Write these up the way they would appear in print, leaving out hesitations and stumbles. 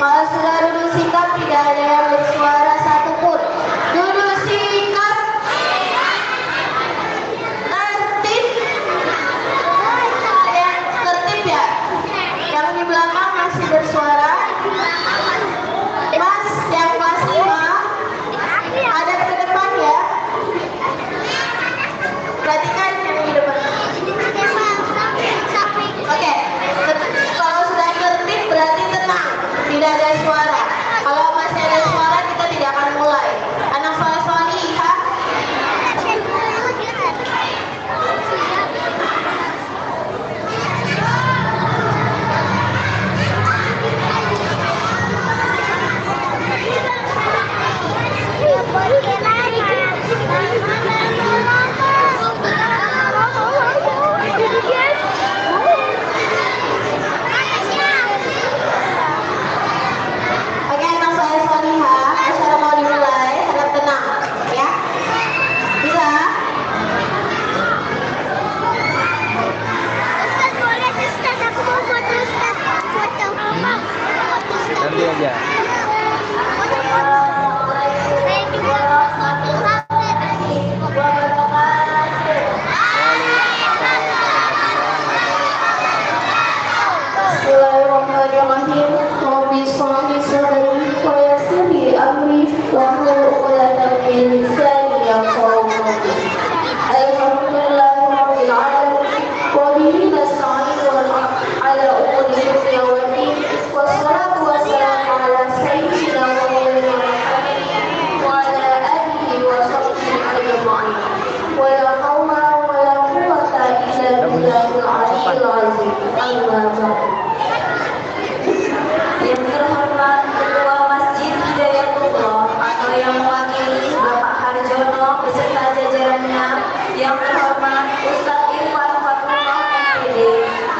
Kalau sudah duduk sikap, tidak ada yang bersuara satupun. Duduk sikap. Tertib. Yang tertib ya. Yang di belakang masih bersuara. Mas, yang kelas 5 ada ke depan ya. Perhatikan yang di depan. Oke, kalau sudah tertib berarti tenang, tidak ada suara. Kalau masih ada suara kita tidak akan mulai. Anak soleh-solihah. Oke, anak soleh-solihah, acara mau dimulai, harap tenang ya. Bisa? Ustaz boleh Ustaz, aku mau foto Ustaz. Foto. Nanti aja. Saya juga mau foto Bismillahirrahmanirrahim. Rabbi shrah li sadri wa yassir li amri wahlul 'uqdatam min lisani yafqahu qawli. Alhamdulillahirabbil alamin wa bihi nasta'inu ala umuri dunya wad din. Wassalatu wassalamu ala sayyidina Muhammadin wa ala alihi wa sahbihi ajma'in. Wa la hawla wa la quwwata illa billahil aliyyil azim. Amma ba'd. Yang terhormat Ketua Masjid Hidayatullah atau yang mewakili Bapak Harjono beserta jajarannya, yang terhormat Ustadz Irfan Fatullah SPD,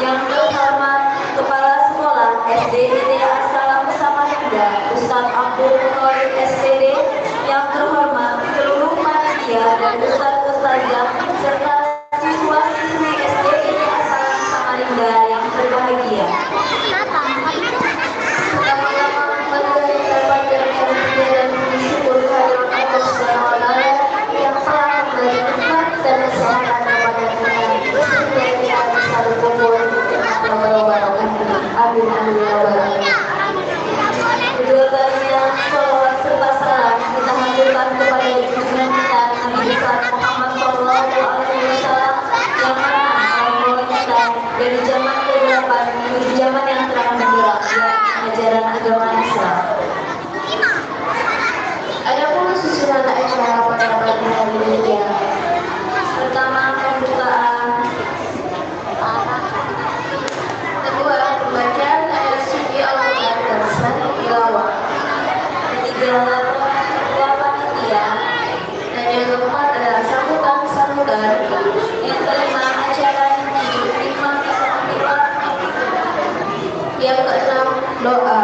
yang terhormat Kepala Sekolah SDIT Assalam Samarinda Ustadz Abdul Muthalib SPD, yang terhormat seluruh panitia dan ustadz-ustadzah serta siswa-siswi SDIT Assalam Samarinda yang berbahagia. Kedua kalinya salawat serta salam kita haturkan kepada junjungan kita Nabi besar Muhammad Shallallahu Alaihi Wasallam yang mana Allah kita dari zaman ke-8 menuju zaman yang terang benderang, yakni ajaran agama Islam. Adapun susunan acara pada pagi hari ini ya. Pertama, pembukaan. Kedua, pembacaan ayat suci Al-Quran dan sani tilawah. Ketiga, ketua panitia. Dan yang keempat adalah sambutan-sambutan. Yang kelima, acara inti hikmah istighfar. Yang keenam, doa.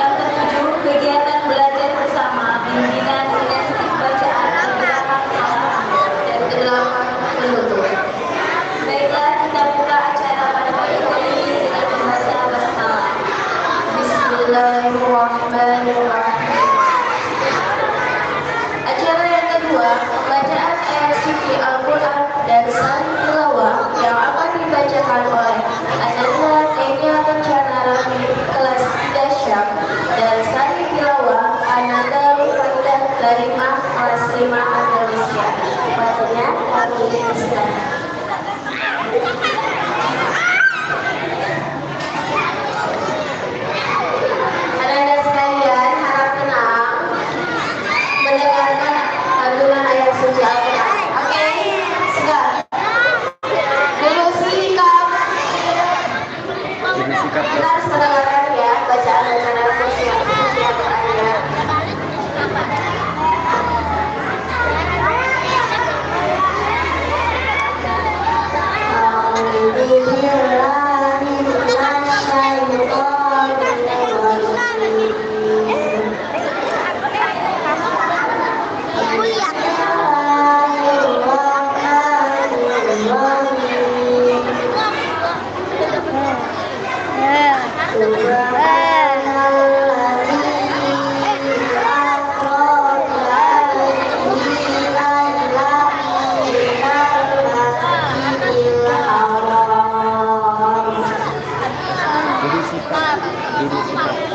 Yang ketujuh, kegiatan belajar bersama bimbingan identik bacaan gerakan salam. Dan kedelapan, penutup. Baiklah, kita buka acara pada pagi hari ini dengan membaca basmalah. Bismillahirrahmanirrahim. Acara yang kedua, pembacaan ayat suci Al-Quran dan sani tilawah yang akan dibacakan oleh Ananda Enya Kencana Rahmi kelas 3 Syam dan sani tilawah Ananda Rufaidah Karimah kelas 5 Indonesia. Matanya kami silakan. Anak-anak sekalian, harap tenang mendengarkan lantunan ayat suci Al-Quran. Oke, segar. Duduk sikap. Kita harus mendengarkan ya bacaan ayat suci Al-Quran. duduk sini.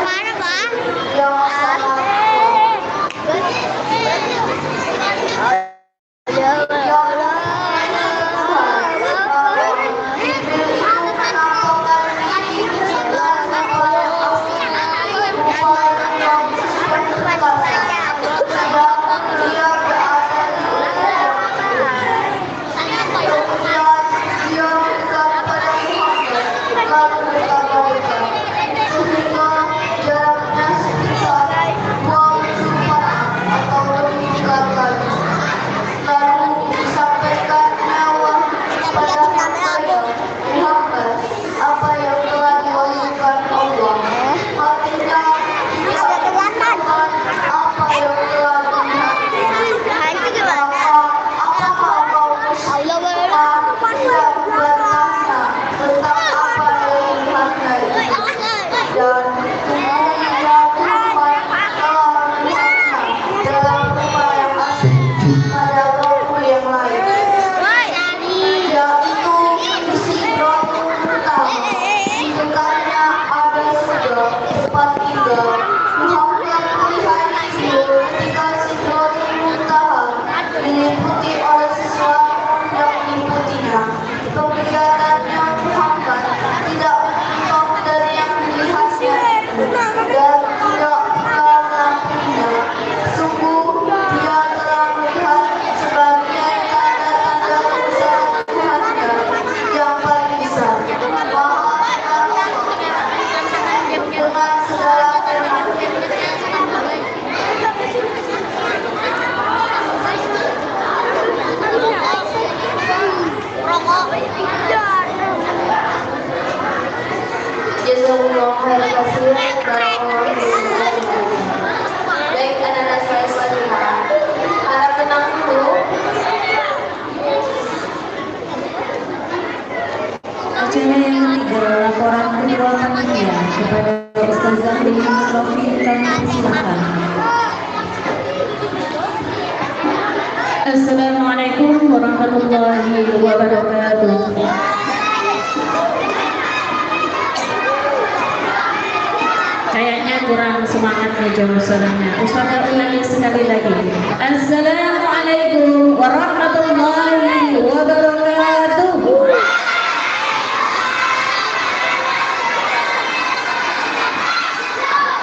Mana, Pak? silakan. Assalamualaikum warahmatullahi wabarakatuh. Kayaknya kurang semangat nih jam suaranya. Ustazah ulangi sekali lagi. Assalamualaikum warahmatullahi wabarakatuh.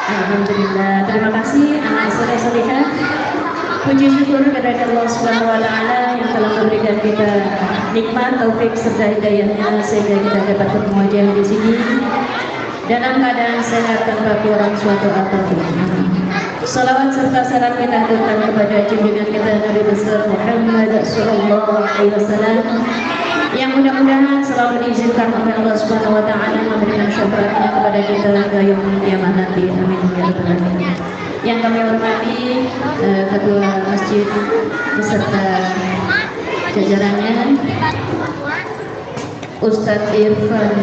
Alhamdulillah. Terima kasih anak soleh-solehah. Puji syukur kepada Allah Subhanahu wa taala yang telah memberikan kita nikmat, taufik serta hidayahnya sehingga kita dapat bermuajah di sini dalam keadaan sehat tanpa kurang suatu apapun. Salawat serta salam kita haturkan kepada junjungan kita Nabi besar Muhammad sallallahu alaihi wasallam yang mudah-mudahan selalu diizinkan oleh Allah Subhanahu wa taala memberikan syafaatnya kepada kita hingga yaumul kiamat nanti. Amin ya rabbal alamin. Yang kami hormati ketua masjid beserta jajarannya, Ustadz Irfan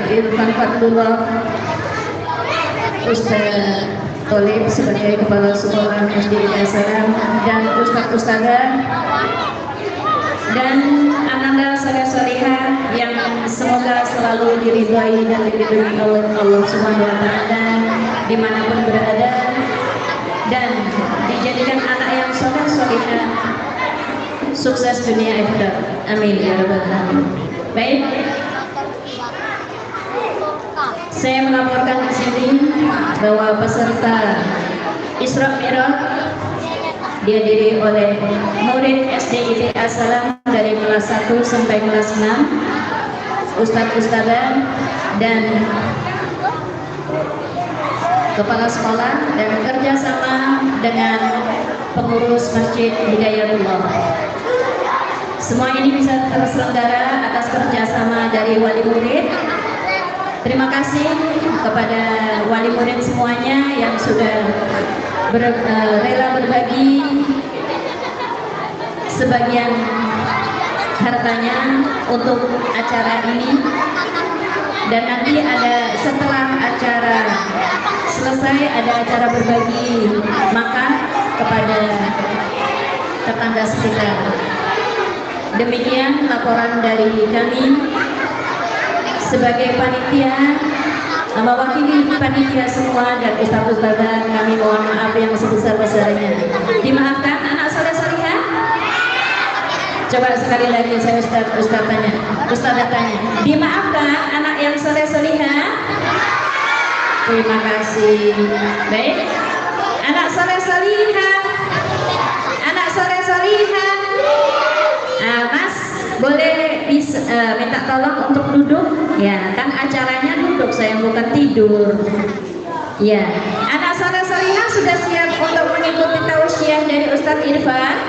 Irfan Fatullah, Ustadz Tolib sebagai kepala sekolah Masjid Al-Salam, dan Ustadz-Ustadzah dan ananda soleh-solehah yang semoga selalu diridhai dan dilindungi oleh Allah Subhanahu wa taala dimanapun berada dan dijadikan anak yang soleh-solehah, sukses dunia akhirat. Amin ya rabbal alamin. Baik, saya melaporkan di sini bahwa peserta Isra Mi'raj dihadiri oleh murid SD Al-Salam dari kelas 1 sampai kelas 6, Ustadz-Ustadzah dan kepala sekolah, dan kerjasama dengan pengurus Masjid Hidayatullah. Semua ini bisa terselenggara atas kerjasama dari wali murid. Terima kasih kepada wali murid semuanya yang sudah rela berbagi sebagian hartanya untuk acara ini, dan nanti ada setelah acara selesai ada acara berbagi makan kepada tetangga sekitar. Demikian laporan dari kami sebagai panitia. Mewakili panitia semua dan ustadz-ustadzah, kami mohon maaf yang sebesar-besarnya. Dimaafkan anak soleh-solehah. Coba sekali lagi saya ustadzah tanya. Dimaafkan anak yang soleh-solehah. Terima kasih. Baik, anak soleh-solehah, anak soleh-solehah. Mas, boleh minta tolong untuk duduk? Ya, kan acaranya duduk, saya bukan tidur. Ya, anak soleh-solehah sudah siap untuk mengikuti tausiah dari Ustadz Irfan?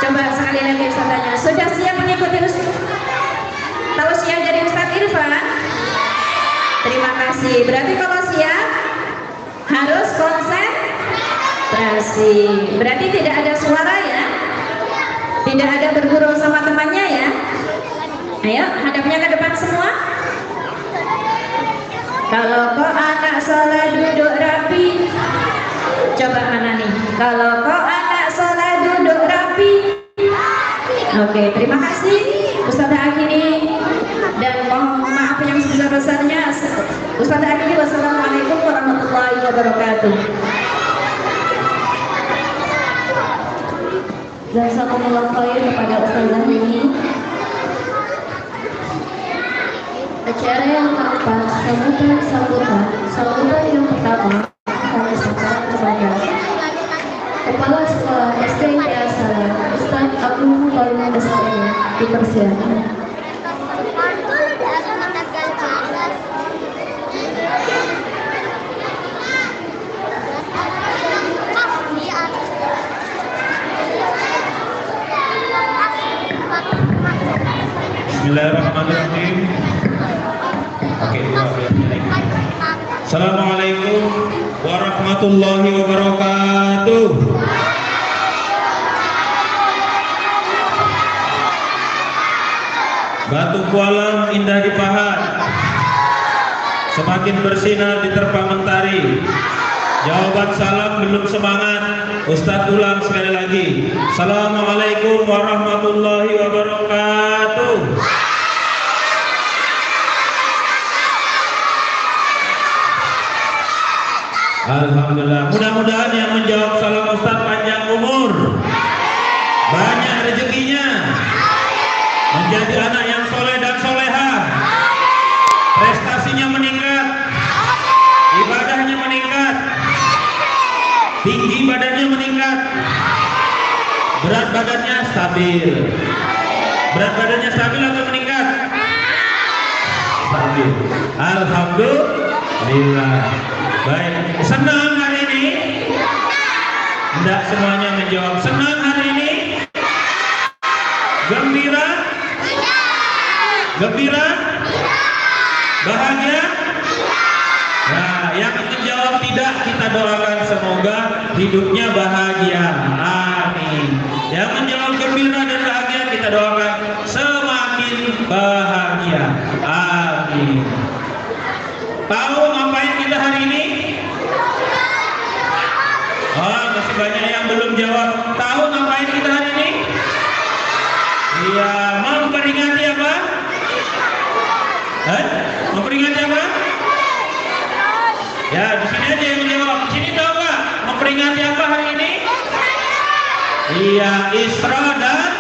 Coba sekali lagi Ustadzanya, sudah siap mengikuti tausiah dari Ustadz Irfan? Terima kasih. Berarti kalau siap harus konsentrasi. Berarti tidak ada suara ya? Tidak ada bergurau sama temannya ya? Ayo, hadapnya ke depan semua. Kalau kau anak soleh duduk rapi. Coba mana nih? Kalau kau anak soleh duduk rapi. Oke, terima kasih Ustazah Akini, dan mohon maaf yang sebesar-besarnya. Ustazah Akini, wassalamualaikum warahmatullahi wabarakatuh. Jazakumullah khair kepada Ustazah ini. Acara yang keempat, sambutan yang pertama kami sampaikan kepada Kepala Sekolah SD Al-Salam, Ustadz Abdul Qayyum Bestari, dipersilakan. Bismillahirrahmanirrahim. Oke, Assalamualaikum warahmatullahi wabarakatuh. Batu Kualam indah dipahat, semakin bersinar diterpa mentari. Jawaban salam belum semangat, Ustadz ulang sekali lagi. Assalamualaikum warahmatullahi wabarakatuh. Alhamdulillah. Mudah-mudahan yang menjawab salam Ustadz panjang umur, banyak rezekinya, menjadi anak yang soleh dan soleha, prestasinya meningkat, ibadahnya meningkat, tinggi badannya meningkat, berat badannya stabil. Berat badannya stabil atau meningkat? Stabil. Alhamdulillah. Baik, senang hari ini? Tidak semuanya menjawab. Senang hari ini? Gembira? Gembira? Bahagia? Nah, yang menjawab tidak, kita doakan semoga hidupnya bahagia. Amin. Yang menjawab gembira dan bahagia, kita doakan semakin bahagia. Amin. Tahu ngapain kita hari ini? Oh, masih banyak yang belum jawab. Tahu ngapain kita hari ini? Iya, memperingati apa? Memperingati apa? Ya, di sini aja yang menjawab. Di sini tahu nggak? Memperingati apa hari ini? Iya, Isra dan.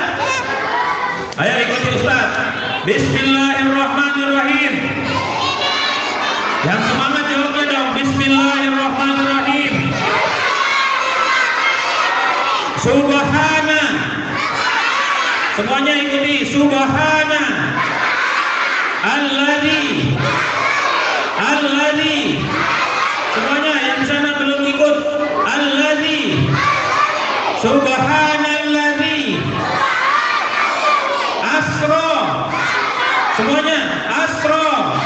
Ayo ikuti Ustaz. Bismillahirrahmanirrahim. Yang semangat jawabnya dong. Bismillahirrahmanirrahim. Subhana. Semuanya ikuti. Subhana. Alladzi. Semuanya yang di sana belum ikut. Alladzi. Subhanalladzi. Asra. Semuanya asra.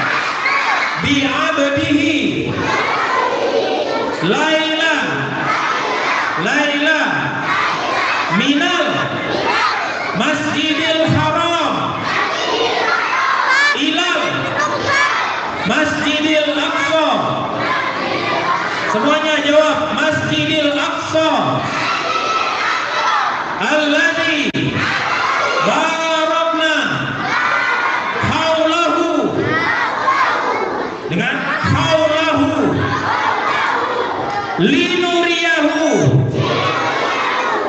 Bi'abdihi. Laila. Minal Masjidil Haram ilal Masjidil Aqsa. Semuanya jawab. Masjidil Aqsa alladzi barakna haulahu. Dengan haulahu linuriyahu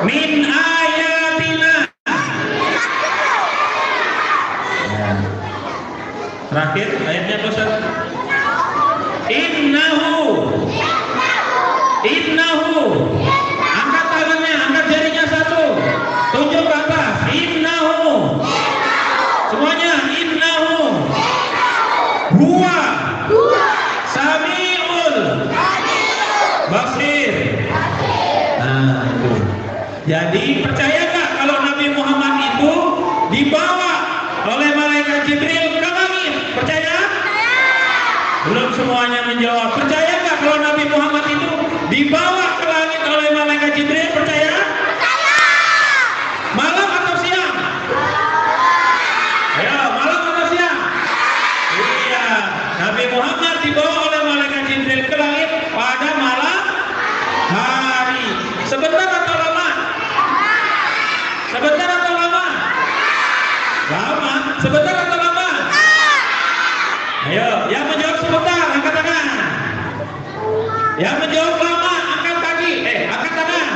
min ayatina. Terakhir ayatnya Ustaz. Innahu. Angkat tangannya, angkat jarinya satu. Tunjuk ke atas. Innahu. Semuanya innahu. Huwa. Samiul Basir. Nah, itu. Jadi percaya nggak kalau Nabi Muhammad itu dibawa oleh malaikat Jibril ke langit? Percaya? Belum semuanya menjawab. Percaya nggak kalau Nabi Muhammad itu dibawa ke langit oleh malaikat Jibril? Percaya? Malam atau siang? Ayo, malam atau siang? Iya, Nabi Muhammad dibawa oleh malaikat Jibril ke langit pada malam hari. Sebentar atau lama? Sebentar atau lama? Lama. Sebentar atau lama? Ayo, yang menjawab sebentar, angkat tangan. Yang menjawab lama, angkat kaki. Angkat tangan.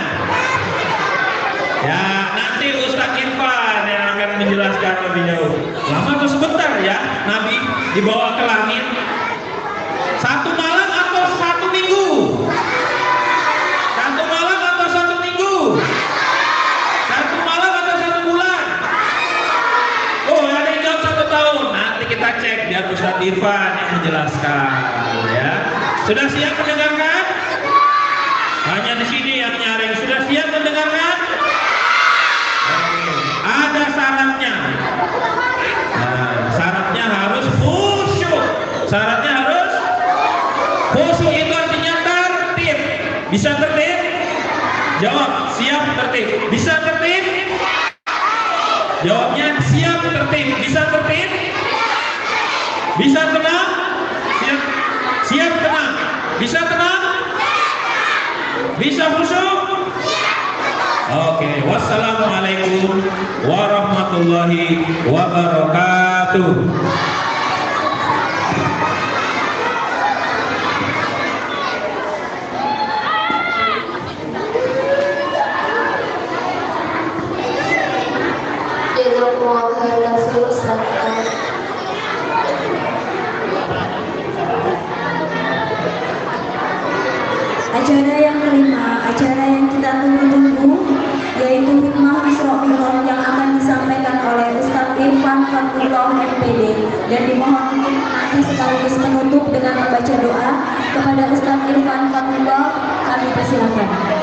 Ya, nanti Ustaz Irfan yang akan menjelaskan lebih jauh. Lama atau sebentar ya, Nabi dibawa ke langit? Satu malam atau satu minggu? Satu malam atau satu minggu? Satu malam atau satu bulan? Oh, ada yang jawab 1 tahun. Nanti kita cek biar Ustaz Irfan yang menjelaskan ya. Sudah siap mendengarkan? Hanya di sini yang nyaring. Sudah siap mendengarkan? Ada syaratnya. Nah, syaratnya harus khusyuk. Syaratnya harus khusyuk. Itu artinya tertib. Bisa tertib? Jawab, siap tertib. Bisa tertib? Jawabnya siap tertib. Bisa tertib? Bisa tenang? Siap? Siap tenang? Bisa tenang? Bisa khusyuk? Oke, wassalamualaikum warahmatullahi wabarakatuh. Jazakumullah khairan Ustaz. Acara yang kelima, acara yang kita tunggu-tunggu, yaitu hikmah Isra Mi'raj yang akan disampaikan oleh Ustaz Irfan Fatullah MPD, dan dimohon nanti sekaligus menutup dengan membaca doa kepada Ustaz Irfan Fatullah. Kami persilakan.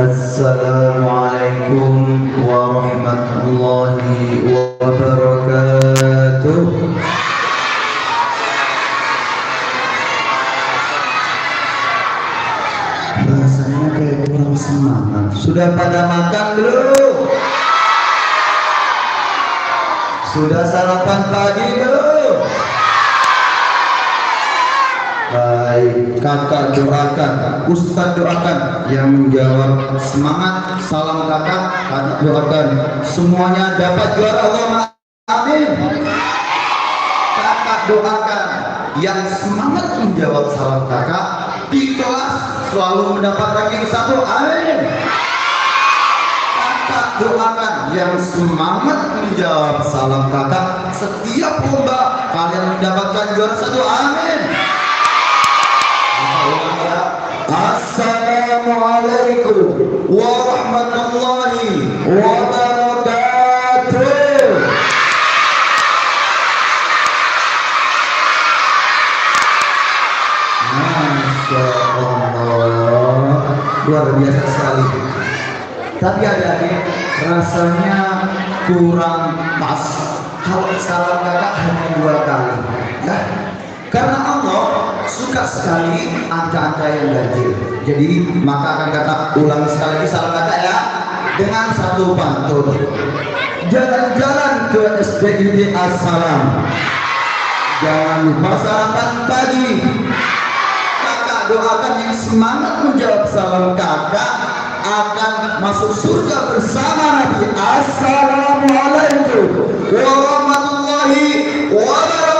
Assalamualaikum warahmatullahi wabarakatuh. Rasanya kayak kurang semangat. Sudah pada makan belum? Sudah sarapan pagi belum? Baik, kakak doakan, Ustaz doakan, yang menjawab semangat, salam kakak doakan, semuanya dapat juara Allah, amin. Kakak doakan, yang semangat menjawab salam kakak di kelas selalu mendapat ranking 1, amin. Kakak doakan, yang semangat menjawab salam kakak setiap lomba kalian mendapatkan juara 1, amin. Assalamualaikum warahmatullahi wabarakatuh. Masya Allah, luar biasa sekali. Tapi adik-adik, rasanya kurang pas kalau salam kakak hanya 2 kali, ya. Karena Allah suka sekali angka-angka yang ganjil. Jadi maka akan kata ulangi sekali lagi salam kakak ya, dengan satu pantun. Jalan-jalan ke SDID Assalam, jangan lupa sarapan pagi. Kakak doakan yang semangat menjawab salam kakak akan masuk surga bersama Nabi. Assalamualaikum warahmatullahi wabarakatuh.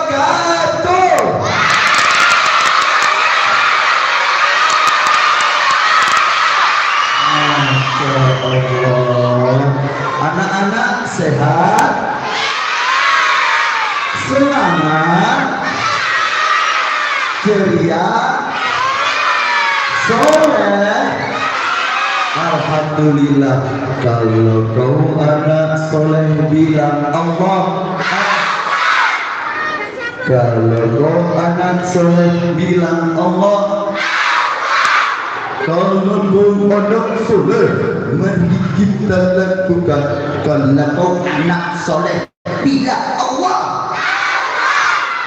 Anak-anak sehat, semangat, ceria, soleh. Alhamdulillah, kalau kau anak soleh bilang Allah. Kalau kau anak soleh bilang Allah. Kalau pondok soleh, mari kita lakukan. Kalau kau anak soleh bilang Allah.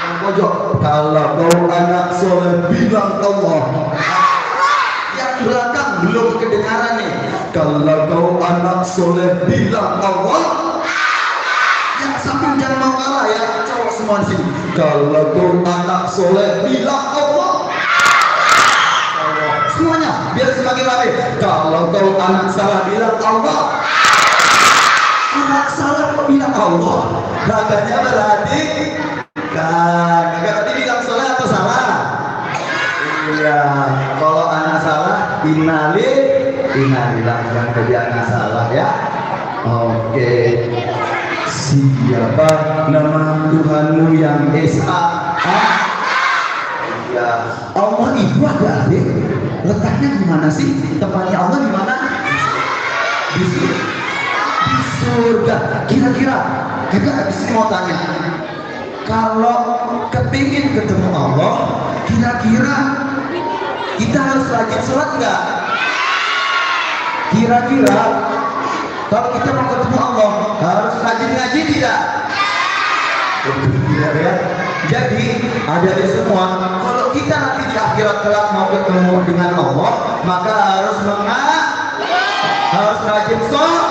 Yang pojok, kalau kau anak soleh bilang Allah. Yang belakang belum kedengaran nih. Kalau kau anak soleh bilang Allah. Yang samping jangan mau kalah ya, cowok semua di sini. Kalau kau anak soleh bilang Allah. Semuanya biar semakin ramai. Kalau kau anak salah bilang Allah. Anak salah kau bilang Allah. Raganya berarti kakak tadi bilang salah atau salah? Iya. Kalau anak salah, innalillah, jangan jadi anak salah ya. Oke. Siapa nama Tuhanmu yang Esa? Ya, Allah itu ada adik. Letaknya di mana sih? Tempatnya Allah di mana? Di surga. Kira-kira kakak habis mau tanya, kalau kepingin ketemu Allah, kira-kira kita harus rajin sholat nggak? Kira-kira kalau kita mau ketemu Allah harus rajin ngaji tidak? Tidak ya. Jadi ada di semua. Kalau kita nanti di akhirat kelak mau ketemu dengan Allah, maka harus rajin sholat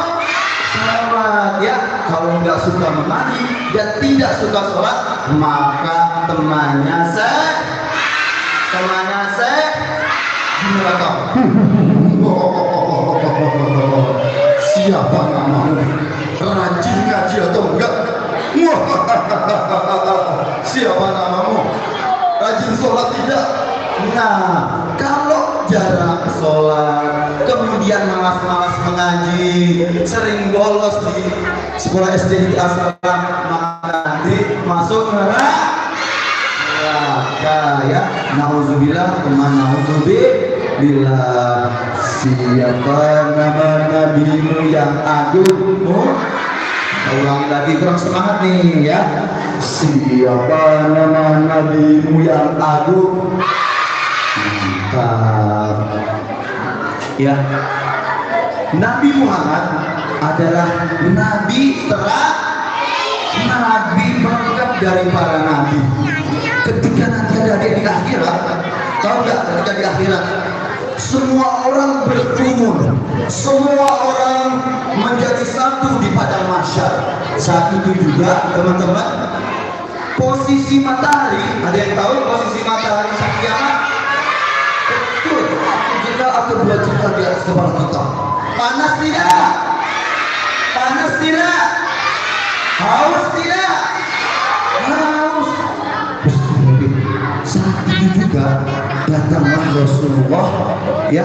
ya. Kalau nggak suka mengaji dan tidak suka sholat, maka temannya neraka. Siapa namamu? Rajin ngaji atau enggak? Siapa namamu? Rajin sholat tidak? Nah, kalau jarang sholat, kemudian malas-malas mengaji, sering bolos di sekolah SD di asrama, maka nanti masuk neraka ya. Nauzubillah, nauzubillah. Siapa nama nabimu yang agung? Ulang lagi, kurang semangat nih ya. Siapa nama nabimu yang agung? Mantap ya. Nabi Muhammad adalah nabi pelengkap dari para nabi. Ketika nanti ada di akhirat, tahu nggak, ketika di akhirat semua orang berkerumun, semua orang menjadi satu di padang mahsyar. Saat itu juga teman-teman, posisi matahari, ada yang tahu posisi matahari saat kiamat? Betul, 1 juta atau 2 juta di atas kepala kita. Panas tidak? Panas tidak? Haus tidak? Haus. Saat itu juga datanglah Rasulullah ya,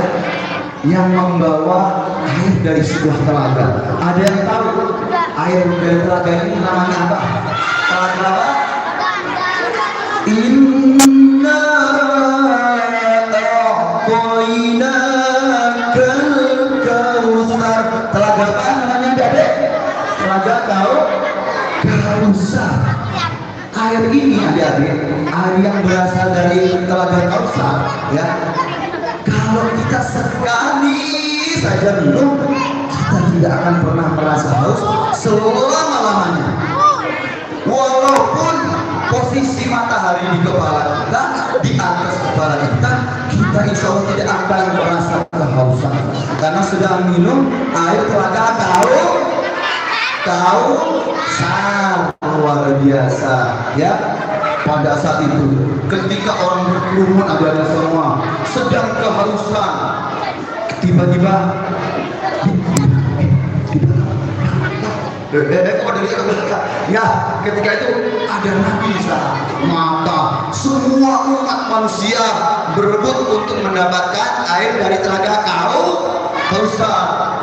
yang membawa air dari sebuah telaga. Ada yang tahu air dari telaga ini namanya apa? Telaga apa? Inna a'tainakal kautsar. Telaga apa namanya, Dek? Telaga Kautsar. Air ini adik-adik, air yang berasal dari telaga Kautsar ya. Kalau kita sekali saja minum, kita tidak akan pernah merasa haus selama-lamanya. Walaupun posisi matahari di kepala kita, di atas kepala kita, kita insya Allah tidak akan merasa kehausan karena sedang minum air telaga Kautsar. Luar biasa ya. Pada saat itu ketika orang berkerumun ada semua sedang kehausan, tiba-tiba ya, ketika itu ada Nabi di sana, maka semua umat manusia berebut untuk mendapatkan air dari telaga Kautsar.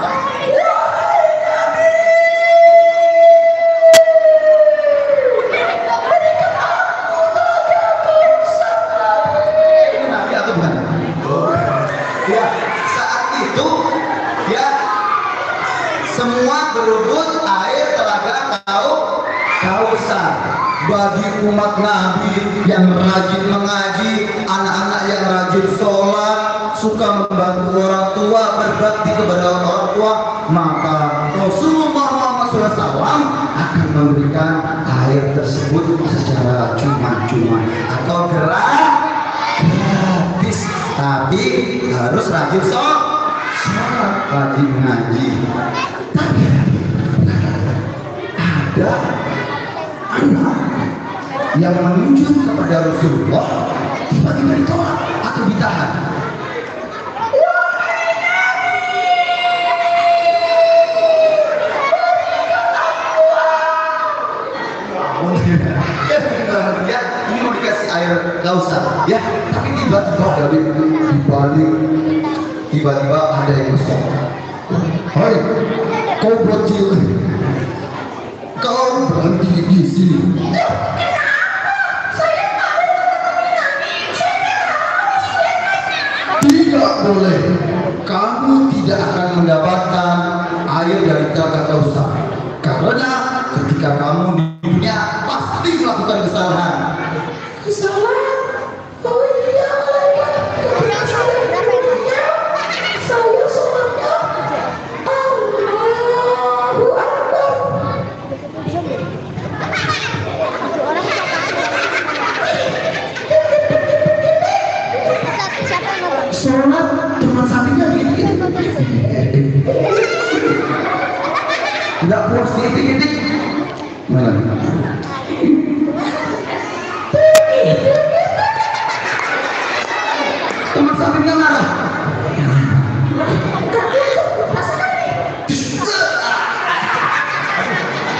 Ya, saat itu ya semua berebut air telaga Kautsar. Bagi umat Nabi yang rajin mengaji, anak-anak yang rajin sholat, suka membantu orang tua, berbakti kepada orang tua, maka Rasulullah SAW akan memberikan air tersebut secara cuma-cuma atau gratis. Tapi harus rajin sholat, rajin ngaji. Tapi ada anak yang menuju kepada Rasulullah, tiba-tiba ditolak atau ditahan. Ya, ini mau dikasih air Kautsar ya, tapi tiba-tiba dari dibalik, tiba-tiba ada yang besar. Hai, kau bocil, kau berhenti di sini. Tidak boleh, kamu tidak akan mendapatkan air dari telaga Kautsar karena ketika kamu di dunia pasti melakukan kesalahan. Kesalahan? Oh iya, sholat teman sampingnya gini. Nggak puas titik-titik. Mana? Teman sampingnya marah.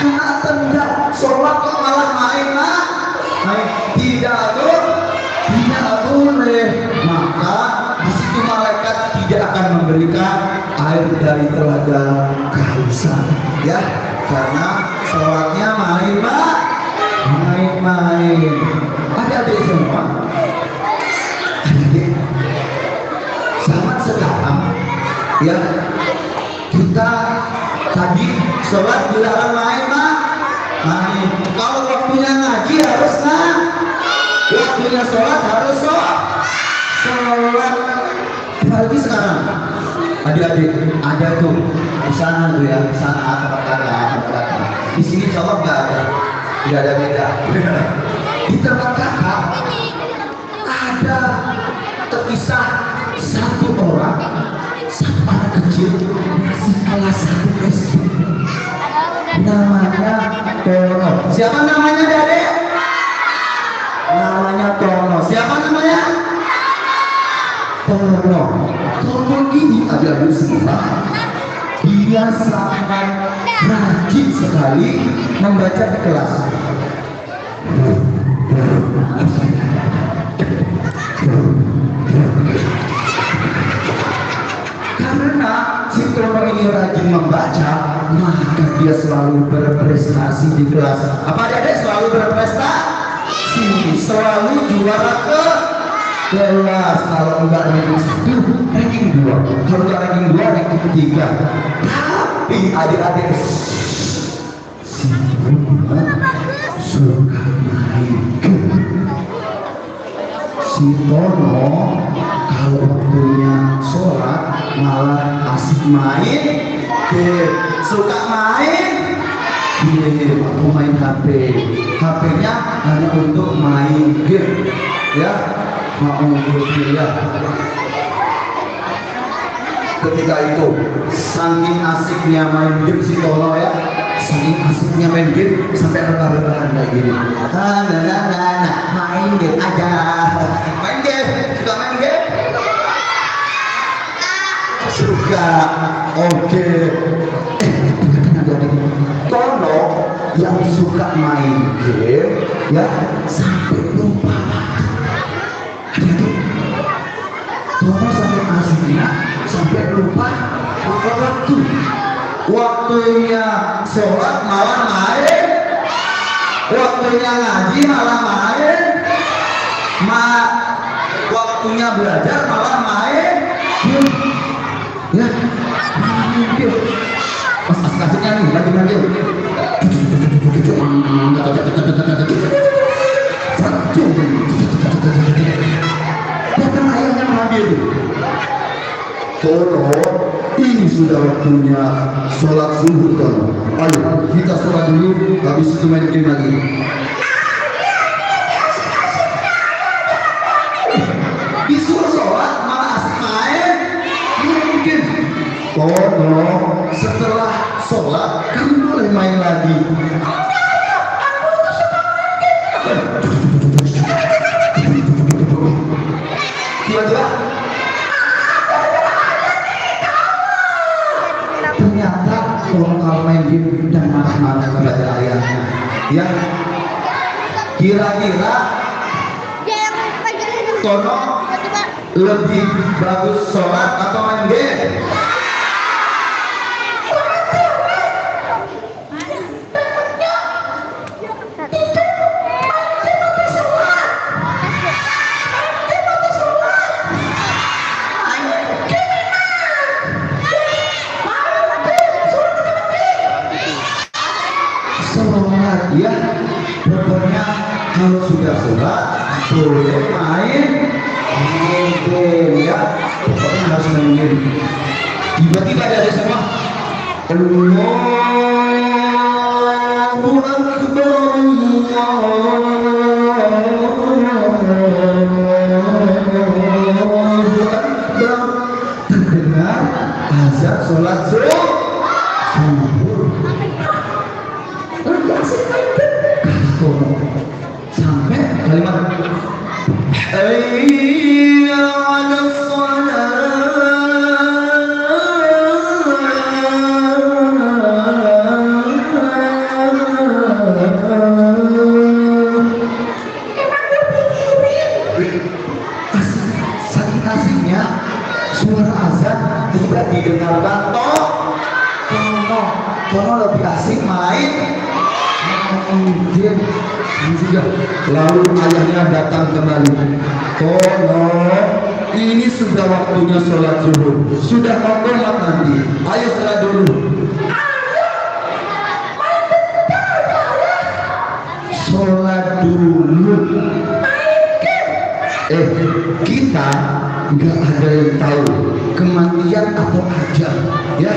Kenapa tidak sholat kok malah main lah? Tidak boleh. Maka di situ malaikat tidak akan memberikan air dari telaga kehausan, ya, karena sholatnya main. Adik-adik semua, zaman sekarang, ya, kita tadi sholat dilarang main. Kalau waktunya ngaji harus waktunya sholat harus sholat. Apalagi sekarang, adik-adik ada tuh di sana tuh ya, di sana tempat. Di sini sholat nggak ada beda. Di tempat kakak ada terpisah satu orang, satu anak kecil masih kelas 1 SD. Namanya Tono. Siapa namanya, Dede? Namanya Tono. Siapa namanya? Tono ini adalah semua. Dia sangat rajin sekali membaca di kelas. Karena si Tono ini rajin membaca, maka dia selalu berprestasi di kelas. Apa Dede selalu berprestasi? Selalu juara ke kelas. Kalau enggak ranking 1, ranking 2. Kalau enggak ranking 2, ranking 3. Tapi adik-adik si Tono suka main game. Si Tono kalau waktunya sholat malah asik main game, suka main game atau main HP. HP-nya hanya untuk main game, ya, mau ya. Ketika itu saking asiknya main game si Tono, ya, saking asiknya main game sampai rebah-rebahan kayak gini. Main game aja, main game, suka main game. Suka, oke. Tono yang suka main game, ya, sampai lupa. Tono sampai asiknya sampai lupa waktu. Waktunya sholat malah main, waktunya ngaji malah main, waktunya belajar malah main. Ya, mungkin pas kasusnya nih lagi manggil. Bahkan ayahnya mengambil. Tono, ini sudah waktunya sholat zuhur, Tono. Ayo kita sholat dulu, habis itu main game lagi. Disuruh sholat malah asik main. Mungkin Tono setelah sholat kamu boleh main lagi. Tiba-tiba ternyata Tono kalau main game dan marah-marah kepada ayahnya, ya, kira-kira Tono lebih bagus sholat atau main game? Sholat, ya, pokoknya kalau sudah sholat boleh main game, ya, pokoknya harus main game. Tiba-tiba dari semua Allahu Akbar, Allahu Akbar. suara azan tidak didengarkan Tono lebih asik main game juga. Lalu ayahnya datang kembali. Tono, ini sudah waktunya sholat zuhur, sudah mau sholat nanti, ayo sholat dulu. Sholat dulu. Kita nggak ada yang tahu kematian atau ajal, ya.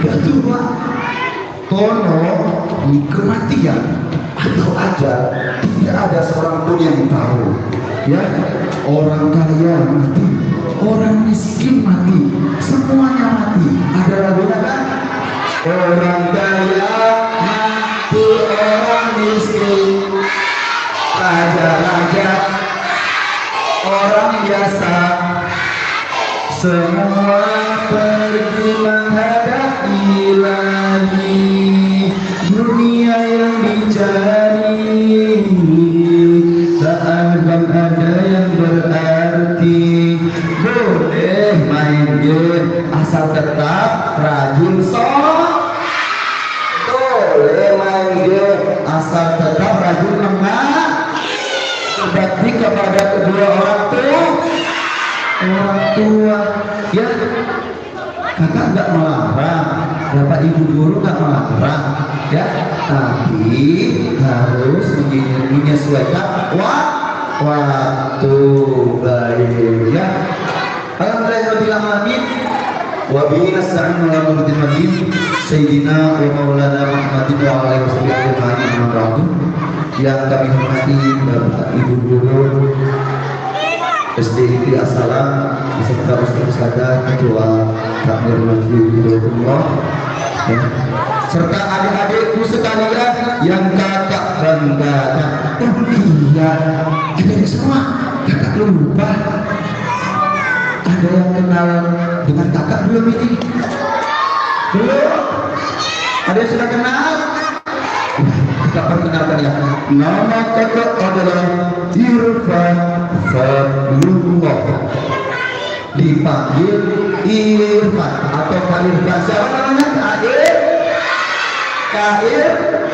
Betul Pak. Tono kematian atau ajal tidak ada seorang pun yang tahu, ya. Orang kaya mati, orang miskin mati, semuanya mati. Ada lagunya kan? Orang kaya mati, orang miskin, raja-raja, orang biasa, semua pergi menghadap ilahi. Dunia yang dicari tak akan ada yang berarti. Boleh main game asal tetap rajin sholat. Boleh main game asal tetap rajin berbakti kepada kedua orang tua, ya. Kakak nggak melarang, bapak ibu guru nggak melarang, ya. Tapi harus menyesuaikan waktu, baik, ya. Alhamdulillah alamin. Wa bihi nasta'inu ala umuri din Sayyidina wa Maulana Muhammadin wa alihi wasallam. Yang kami hormati Bapak Ibu guru SDIT Assalam beserta Ustaz Ketua Takmir Masjid Hidayatullah, ya, serta adik-adikku sekalian yang kakak banggakan. Oh iya, kita semua kakak lupa. Ada yang kenal dengan kakak belum ini? Belum? Ada yang sudah kenal? Kita perkenalkan ya. Nama kakak adalah Irfan Fadlullah, dipanggil Irfan atau Kak Irfan. Siapa namanya? Kak Irfan.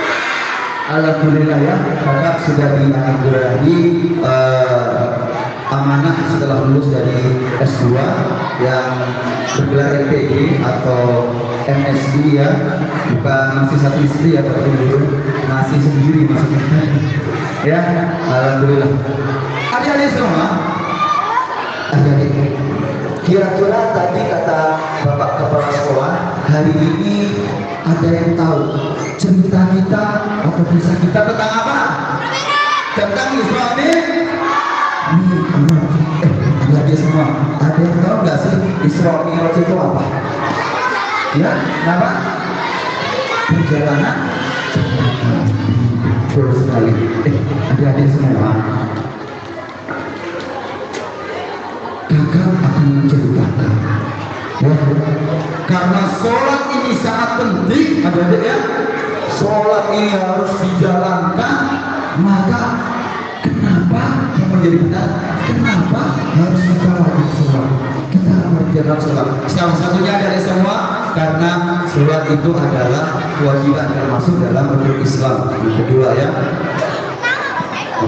Alhamdulillah ya, kakak sudah dianugerahi amanah setelah lulus dari S2 yang bergelar MPG atau MSI, ya, bukan masih satu istri ya Pak Ibu, masih sendiri maksudnya, ya. Alhamdulillah. Adik-adik semua, adik-adik, kira-kira tadi kata Bapak Kepala Sekolah, hari ini ada yang tahu cerita kita atau kisah kita tentang apa? Tentang Islam dia semua. Ada yang tahu nggak sih Isra Mi'raj itu apa? Ya, kenapa? Perjalanan. Terus sekali. Adik-adik semua. Kakak akan menceritakan. Ya, karena sholat ini sangat penting, adik-adik ya. Sholat ini harus dijalankan. Maka kenapa yang menjadi benar? Kenapa harus kita wajib sholat? Kita mengerjakan sholat. Salah satunya dari semua karena sholat itu adalah kewajiban termasuk dalam rukun Islam. Yang kedua ya.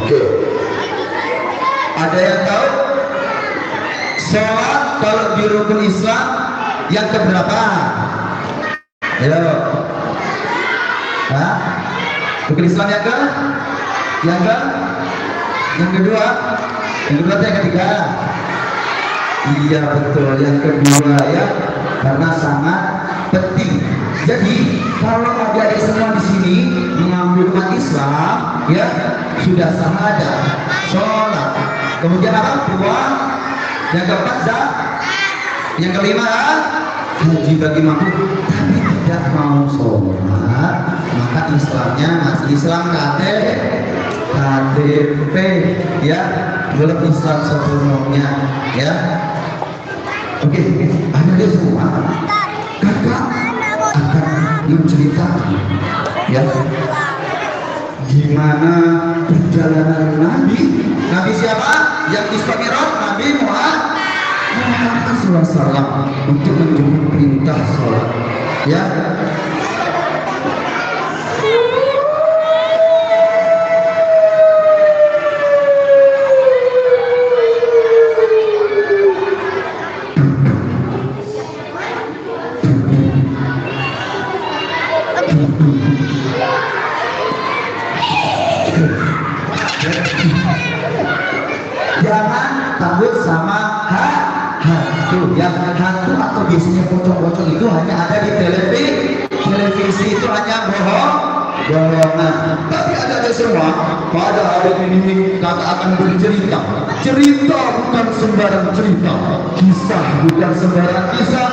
Oke. Ada yang tahu sholat kalau di rukun Islam yang keberapa? Ayo. Hah? Rukun Islam yang ke? Yang kedua yang ketiga. Iya betul, yang kedua ya, karena sangat penting. Jadi kalau adik-adik semua di sini mengambil umat Islam, ya sudah syahadat, sholat, kemudian apa? Puasa, yang keempat zakat, yang kelima haji bagi mampu, tapi tidak mau sholat, maka Islamnya masih Islam KTP, ya, belum Islam sepenuhnya, ya. Oke, adik-adik semua, kakak akan menceritakan, ya, gimana perjalanan Nabi Wasallam untuk menjemput perintah sholat. Ya. Jangan takut sama hantu. Yang hantu atau biasanya pocong-pocong itu hanya ada di televisi itu hanya bohongan. Tapi ada semua pada hari ini kakak akan bercerita. Cerita bukan sembarang cerita, kisah bukan sembarang kisah,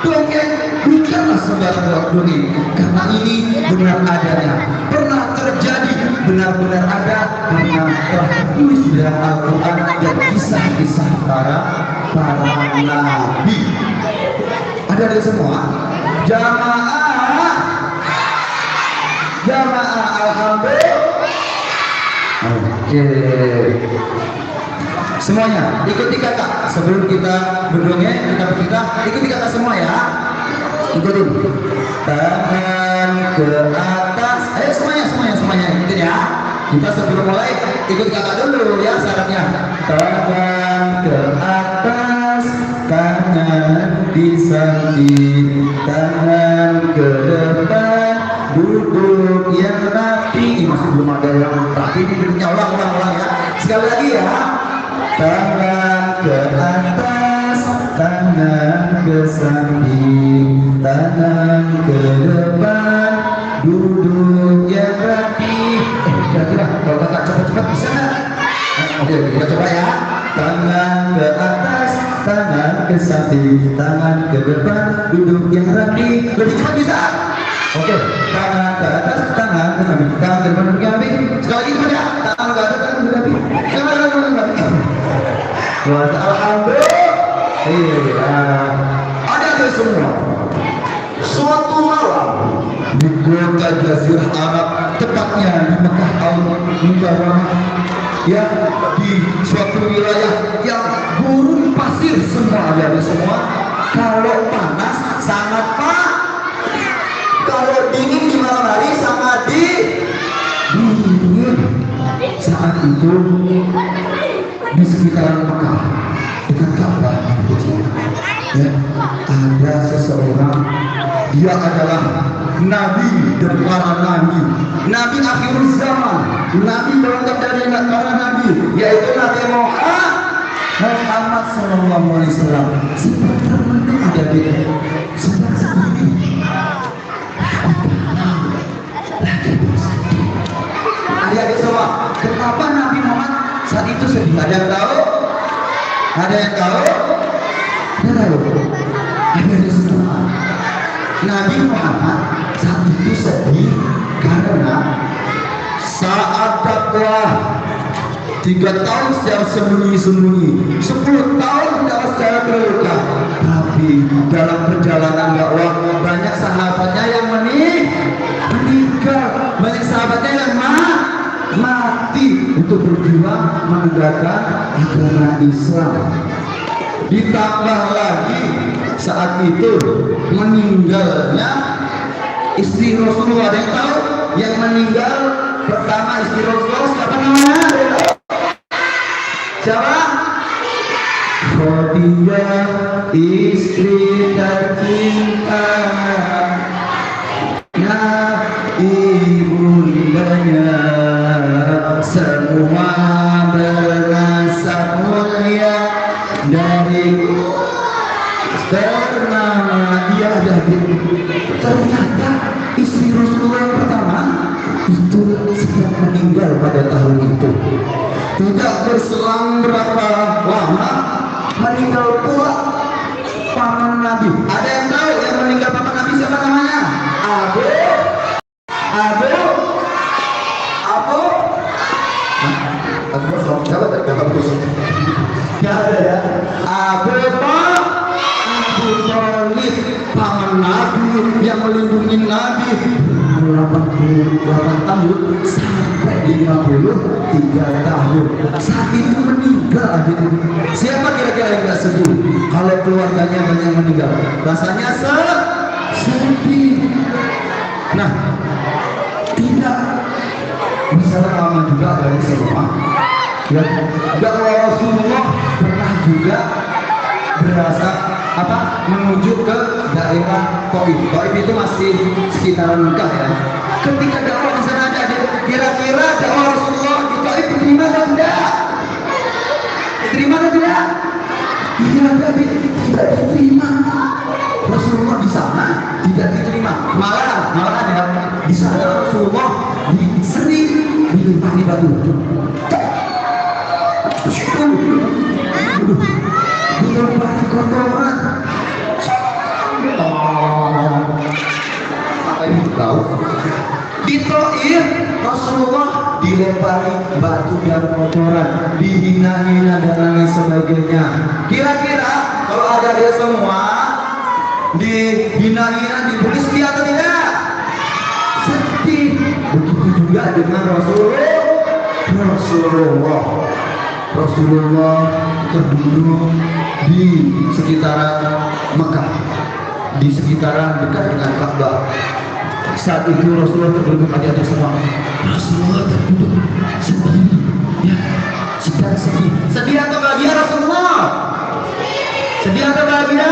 dongeng bukanlah sembarang dongeng. Karena ini benar adanya, pernah terjadi, benar-benar ada, karena telah tertulis di dalam Al-Quran dan kisah-kisah para nabi. Ada semua. Jamaah alhamdulillah. Oke. Semuanya ikuti kakak sebelum kita berdongeng, kita ikuti kakak semua ya. Ikutin. Tangan ke atas. Ayo semuanya ikutin ya. Kita sebelum mulai ikut kakak dulu ya syaratnya. Tangan ke atas, tangan di samping, tangan ke depan, duduk yang rapi. Masih belum ada yang rapi, ini duduknya ulang ya. Sekali lagi ya. Tangan ke atas, tangan ke samping, tangan ke depan, duduk yang rapi. Kira-kira kalau kakak cepat-cepat bisa nggak? Oke, kita coba ya. Tangan ke atas, tangan ke samping, tangan ke depan, duduk yang rapi. Lebih cepat bisa? Oke, tangan ke atas, tangan ke samping, tangan ke depan, duduk yang rapi. Sekali lagi coba ya. Tangan ke atas, tangan ke rapi. Buat alhamdulillah. Iya. Ada semua. Suatu malam di kota Jazirah Arab, tepatnya di Mekah Al-Mukarramah, ya, di suatu wilayah yang gurun pasir semua, ada semua. Kalau panas sangat panas, kalau dingin di malam hari sangat dingin. Saat itu di sekitaran Mekah dekat Ka'bah, ya, ada seseorang. Dia adalah nabi dan para nabi akhir zaman, nabi berangkat dari para nabi, yaitu Nabi Muhammad Sallallahu Alaihi Wasallam. Seperti itu ada di sebelah sini. Adik-adik semua, kenapa Nabi Muhammad saat itu sedih? Ada yang tahu? Ada yang tahu? Adik-adik semua, Nabi Muhammad saat itu sedih karena saat dakwah 3 tahun secara sembunyi-sembunyi, 10 tahun dakwah secara terbuka. Tapi dalam perjalanan dakwah banyak sahabatnya yang meninggal, banyak sahabatnya yang mati untuk berjuang menegakkan agama Islam. Ditambah lagi saat itu meninggalnya istri Rasulullah. Ada yang tahu yang meninggal pertama istri Rasulullah siapa namanya? Siapa? Khadijah, istri tercinta, ibundanya semua bernasab mulia dari ternama. Dia ada ternyata istri Rasulullah yang pertama itu sedang meninggal pada tahun itu. Tidak berselang berapa lama meninggal pula paman Nabi. Ada yang tahu yang meninggal paman Nabi siapa namanya? Abu Gak ada ya. Abu Thalib, paman Nabi yang melindungi Nabi 88 tahun sampai 53 tahun. Saat itu meninggal adik. Siapa kira-kira yang gak sedih kalau keluarganya banyak yang meninggal? Rasanya sedih. Nah, tidak misalnya lama juga dari semua. Ya, Rasulullah pernah juga berasa menuju ke daerah Taif. Taif itu masih sekitaran Mekah ya. Ketika dakwah di sana ada, kira-kira dakwah Rasulullah di Taif diterima atau tidak? Diterima atau tidak? Iya, tidak diterima. Rasulullah di sana tidak diterima. Malah ada di sana Rasulullah sering dilempari batu. Dilempari kotoran. Apa ini tahu? Di Taif Rasulullah dilempari batu dan kotoran, dihina-hina dan lain sebagainya. Kira-kira kalau ada dia semua dihina-hina, dibuli sedih atau tidak? Sedih. Begitu juga dengan Rasulullah terbunuh di sekitaran Mekah, di sekitaran dekat dengan Ka'bah. Saat itu Rasulullah terbunuh, adik-adik semua. Rasulullah terbunuh sedih, ya, sedih. Sedih atau bahagia Rasulullah? Sedih atau bahagia?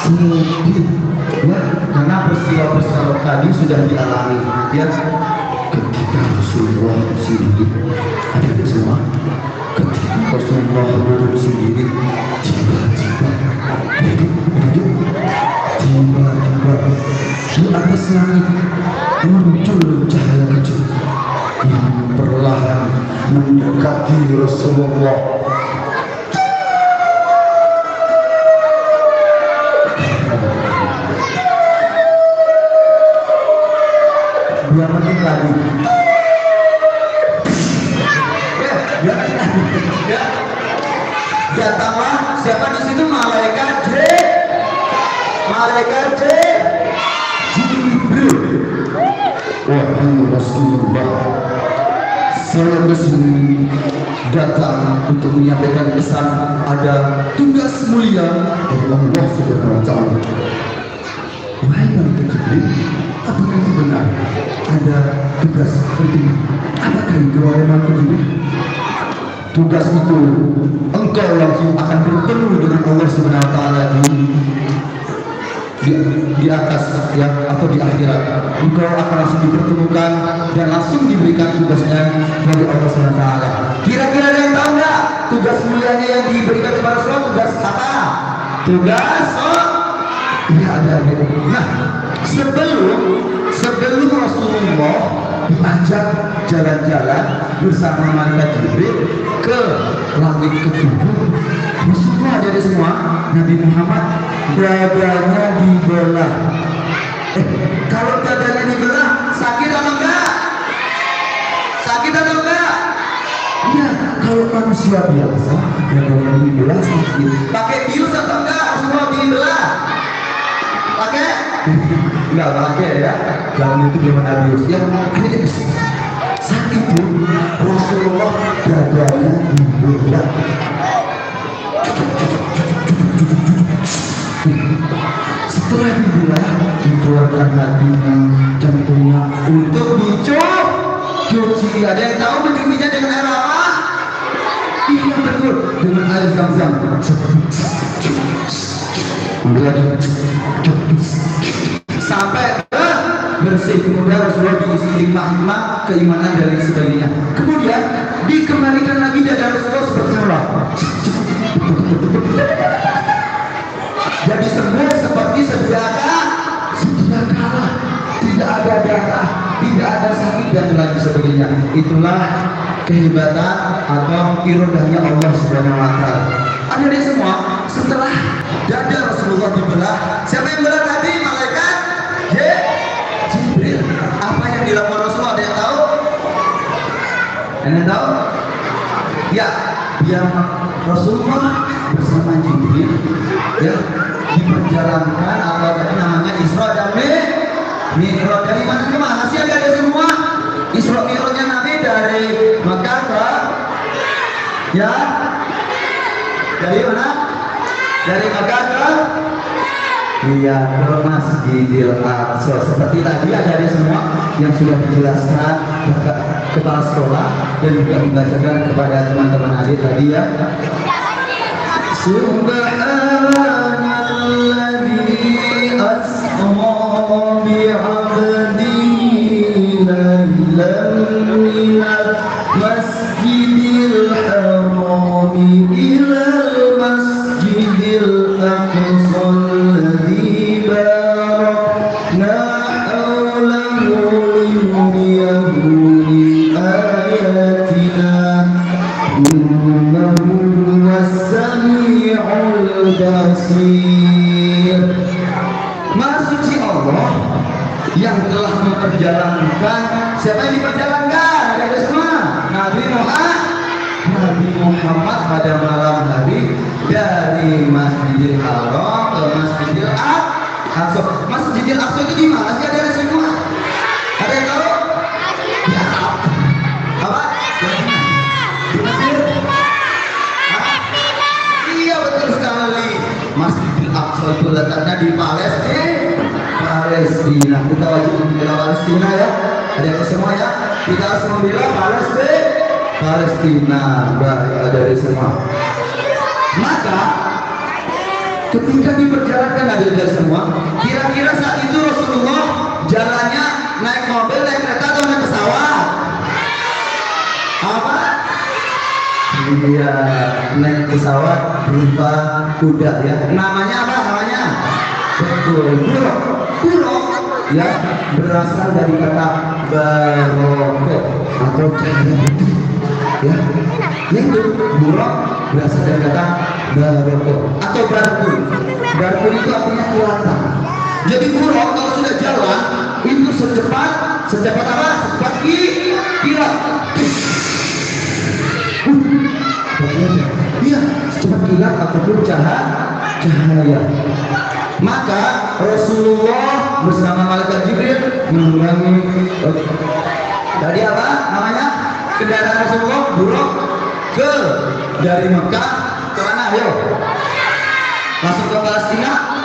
Sedih. Ya, karena peristiwa tadi sudah dialami. Ya, ketika Rasulullah sendiri, adik-adik semua, ketika Rasulullah duduk sendiri, tiba-tiba di atas langit muncul cahaya kecil yang perlahan mendekati Rasulullah. Dua menit lagi. Datanglah siapa di situ? Malaikat Jibril. Wahai Rasulullah, saya kesini datang untuk menyampaikan pesan. Ada tugas mulia dari Allah Subhanahu wa Ta'ala. Wahai Malaikat Jibril, apakah itu benar? Ada tugas penting. Apakah itu wahai Malaikat Jibril? Tugas itu engkau langsung akan bertemu dengan Allah Subhanahu wa Ta'ala di atas ya, atau di akhirat. Engkau akan langsung dipertemukan dan langsung diberikan tugasnya dari Allah Subhanahu wa Ta'ala. Kira-kira ada yang tahu nggak tugas mulianya yang diberikan kepada Rasulullah? Tugas apa? Tugas iya, ada. Nah, sebelum Rasulullah diajak jalan-jalan bersama malaikat Jibril ke langit ketujuh, Rasulullah ada semua, Nabi Muhammad dadanya dibelah. Kalau dadanya dibelah, sakit atau enggak? Sakit atau enggak? Iya, kalau manusia biasa dadanya dibelah sakit. Pakai bius atau enggak? Rasulullah dibelah. Pakai? Enggak pakai ya. Jangan itu belum ada bius. Yang akhirnya saat itu Rasulullah dadanya dibelah. Setelah dibelah, dikeluarkan hatinya, jantungnya untuk dicuci. Ada yang tahu mencucinya dengan air apa? Iya betul, dengan air Zam-Zam. Sampai bersih. Kemudian Rasulullah diisi hikmah keimanan dan sebagainya. Kemudian dikembalikan lagi dari Rasulullah seperti semula. Jadi semua seperti sedia kala, tidak ada darah, tidak ada sakit dan lain sebagainya. Itulah kehebatan atau irudahnya Allah Subhanahu wa Ta'ala. Ada di semua. Setelah dada Rasulullah dibelah, siapa yang belah tadi? Malaikat Jibril. Apa yang dilakukan Rasulullah? Ada yang tahu? Ada yang tahu? Ya, yang Rasulullah bersama Jibril ya diperjalankan atau namanya Isra dan Mi'raj dari mana ke mana sih ada semua? Isra Mi'rajnya Nabi dari Makkah ke ya? Dari mana? Dari Makkah ke iya, ke Masjidil Aqsa. Seperti tadi ada di semua yang sudah dijelaskan kepala sekolah dan juga dibacakan kepada teman-teman adik tadi ya. Subhanalladzi asra bi'abdihi laylan minal masjidil haram ilal masjidil aqsa alladzi barakna hawlahu linuriyahu min ayatina innahu was-sami'ul basir. Maha suci Allah yang telah memperjalankan. Siapa yang diperjalankan? Ada semua. Nabi Muhammad pada malam hari dari Masjidil Haram ke Masjidil Aqsa. Masjidil Aqsa itu di mana sih? Ada semua. Ada yang tahu? Ya. Apa? Di Mesir? Iya betul sekali. Masjidil Aqsa itu letaknya di Palestina. Kita wajib membela Palestina ya. Ada yang semua ya. Kita harus membela Palestina. Baik dari semua. Maka ketika diperjalankan ada semua, kira-kira saat itu Rasulullah jalannya naik mobil, naik kereta atau naik pesawat? Apa? Iya, naik pesawat berupa kuda ya. Namanya apa namanya? Betul, buruk ya, berasal dari kata baroko atau cahaya putih ya. Itu buruk berasal dari kata baroko atau barku. Barku itu artinya kelihatan. Jadi buruk kalau sudah jalan itu secepat apa? Secepat kilat. Iya, secepat kilat ataupun cahaya. Maka Rasulullah bersama malaikat Jibril menunggangi tadi apa namanya kendaraan Rasulullah buruk ke dari Mekah ke mana? Ayo masuk ke Palestina.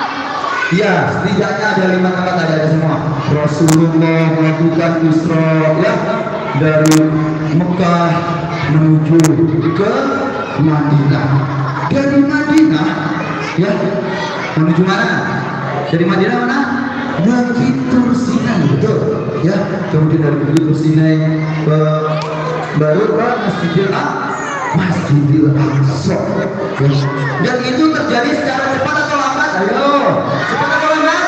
Ya, setidaknya ada 5 tempat ada semua. Rasulullah melakukan Isra ya dari Mekah menuju ke Madinah. Dari Madinah ya menuju mana? Dari Madinah mana? Bukit Tur Sinai, betul ya. Kemudian dari Bukit Tur Sinai baru ke Masjidil Aqsa ya. Dan itu terjadi secara cepat atau lambat? Ayo, cepat atau lambat?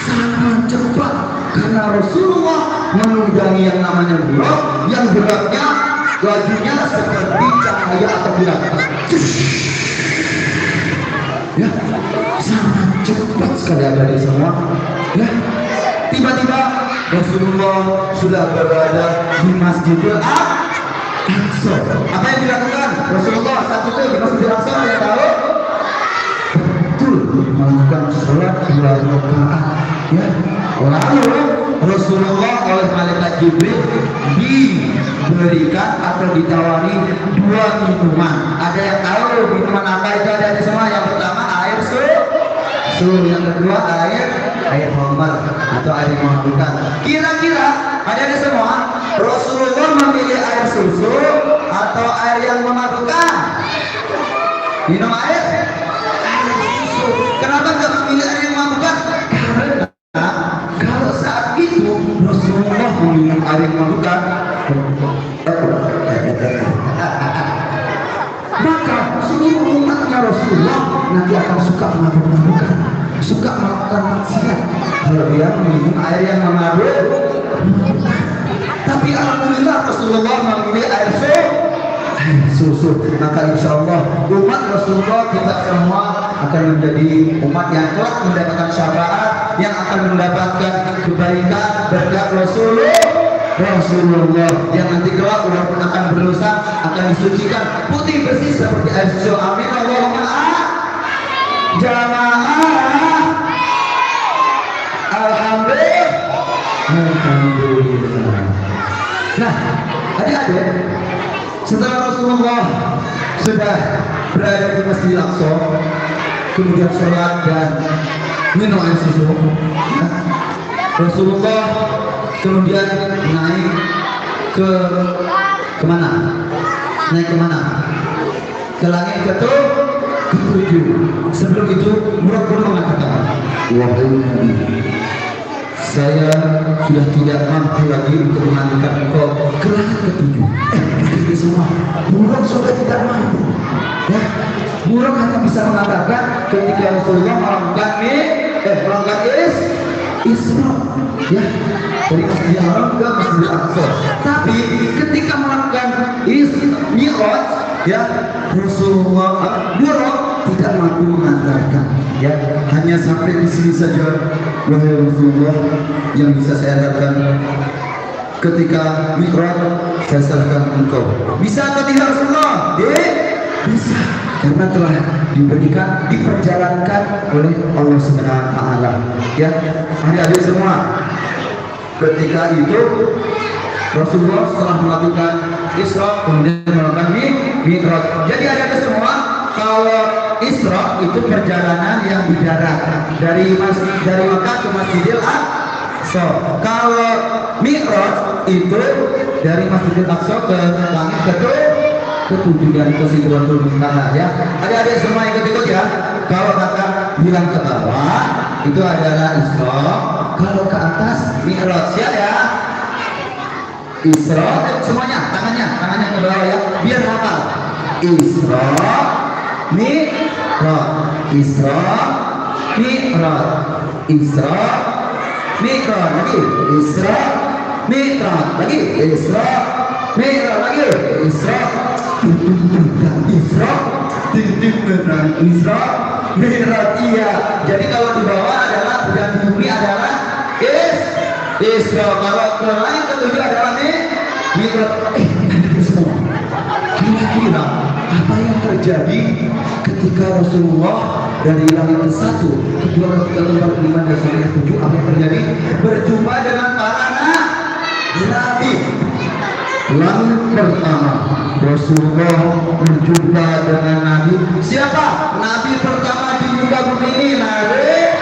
Sangat cepat karena Rasulullah menunggangi yang namanya buruk, yang beratnya lajunya seperti cahaya atau kilat ya, sangat cepat sekali ada di semua ya. Tiba-tiba Rasulullah sudah berada di Masjidil Aqsa. Apa yang dilakukan Rasulullah saat itu di Masjidil Aqsa? Yang tahu? Betul, melakukan sholat 2 rakaat ya. Lalu Rasulullah oleh malaikat Jibril diberikan atau ditawari 2 minuman. Ada yang tahu minuman apa itu? Ada di semua. Yang pertama air susu, yang kedua air khamar atau air yang memabukkan. Kira-kira ada di semua Rasulullah memilih air susu atau air yang memabukkan? Minum air susu. Kenapa nggak memilih air yang memabukkan? Karena kalau saat itu Rasulullah memilih air yang memabukkan, maka seluruh umatnya Rasulullah nanti akan suka melakukan, suka melakukan maksiat kalau dia minum air yang memabukkan. Tapi alhamdulillah Rasulullah memilih air susu. Maka insya Allah umat Rasulullah kita semua akan menjadi umat yang kelak mendapatkan syafaat, yang akan mendapatkan kebaikan berkat Rasulullah yang nanti kelak walaupun akan berdosa akan disucikan putih bersih seperti air susu. Amin Allahumma jamaah. Alhamdulillah. Nah, adik-adik, setelah Rasulullah sudah berada di Masjidil Aqsa, kemudian sholat dan minum air susu, ya, Rasulullah kemudian naik ke kemana? Naik kemana? Ke langit ke-7. Sebelum itu Murad pun mengatakan, wahai Nabi, saya sudah tidak mampu lagi untuk menantikan engkau ke langit ke-7. Itu semua Murad sudah tidak mampu. Ya, Murad hanya bisa mengatakan ketika Rasulullah melakukan Isra, ya, dari Masjidil Haram ke Masjidil Aqsa. Tapi ketika melakukan Mi'raj, ya, Rasulullah Murad tidak mampu mengantarkan, ya, hanya sampai di sini saja. Wahai Rasulullah, yang bisa saya katakan ketika Mi'raj saya serahkan engkau. Bisa atau tidak Rasulullah? Bisa, karena telah diberikan, diperjalankan oleh Allah Subhanahu wa Ta'ala. Ya, adik-adik semua, ketika itu Rasulullah setelah melakukan Isra kemudian melakukan Mi'raj. Jadi adik-adik semua, kalau Isra itu perjalanan yang di darat dari Makkah ke Masjidil Aqsa. Kalau Mi'raj itu dari Masjidil Aqsa ke langit ke-7 dari Sidratul Muntaha, ya. Adik-adik semua ikut-ikut ya. Kalau kakak bilang ke bawah itu adalah Isra, kalau ke atas Mi'raj, ya. Isra, semuanya tangannya ke bawah ya, biar hafal. Isra, Mi'raj, Isra, Mi'raj, Isra, Mi'raj, lagi Isra, Mi'raj, lagi Isra, Mi'raj, lagi Isra, Isra, Mi'raj, iya. Jadi kalau di bawah adalah dan di bumi adalah Isra, kalau ke langit ke-7 adalah Mi'raj. Semua kira-kira apa yang terjadi ketika Rasulullah dari langit ke-1, ke-2, ke-3, ke-4, ke-5 dan sampai ke-7, apa yang terjadi? Berjumpa dengan para nabi. Langit pertama Rasulullah berjumpa dengan Nabi. Siapa? Nabi pertama di muka bumi ini, Nabi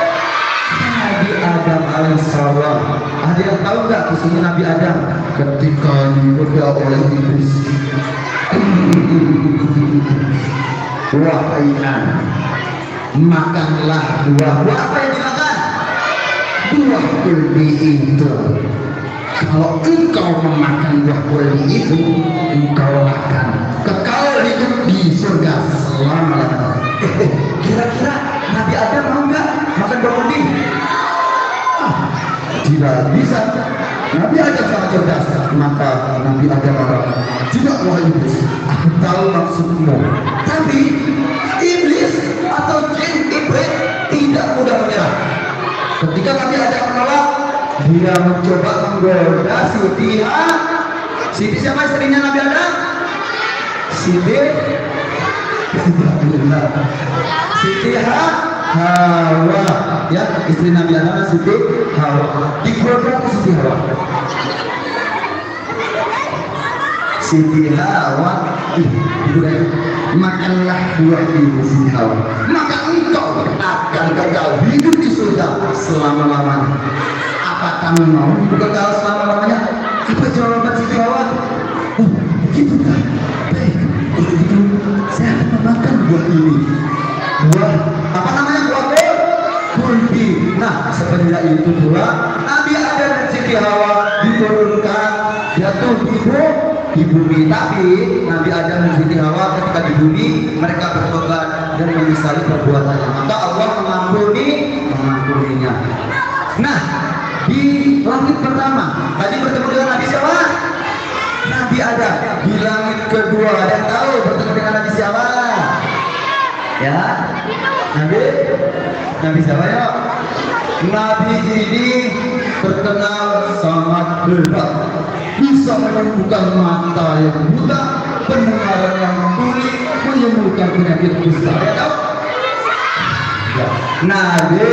Adam alaihissalam. Ada yang tahu nggak kisahnya Nabi Adam ketika digoda oleh iblis? Wahai Adam, makanlah buah apa yang dimakan? Buah kuldi itu. Kalau engkau memakan buah kuldi itu, engkau akan kekal hidup di surga selama-lamanya. Kira-kira Nabi Adam mau nggak makan buah kuldi? Tidak bisa. Nabi Adam sangat cerdas. Maka Nabi Adam berkata, tidak, wahai iblis, aku tahu maksudmu. Tapi iblis atau jin iblis tidak mudah menyerah. Ketika Nabi Adam menolak, dia mencoba menggoda Siti siapa istrinya Nabi Adam? Siti Hawa, ya, istri Nabi Adam Siti Hawa. Digoda Siti Hawa. Siti Hawa, makanlah buah ini Siti Hawa, maka engkau akan kekal hidup di surga selama-lamanya. Apa kamu mau kekal selama-lamanya? Apa jawaban Siti Hawa? Oh, begitu kan? Baik, kalau begitu saya akan memakan buah ini. Buah apa namanya? Buah kuldi. Nah, sepenjak itu pula Nabi Adam dan Siti Hawa diturunkan jatuh di bumi. Tapi Nabi Adam dan Siti Hawa ketika di bumi mereka bertobat dan menyesali perbuatannya, maka Allah mengampuninya. Nah, di langit pertama tadi bertemu dengan Nabi siapa? Nabi Adam. Di langit kedua ada yang tahu bertemu dengan Nabi siapa? Ya, Nabi siapa ya? Nabi ini terkenal sangat hebat, bisa menyembuhkan mata yang buta, pendengaran yang tuli, menyembuhkan penyakit kusta. Ya tahu? Ya. Nabi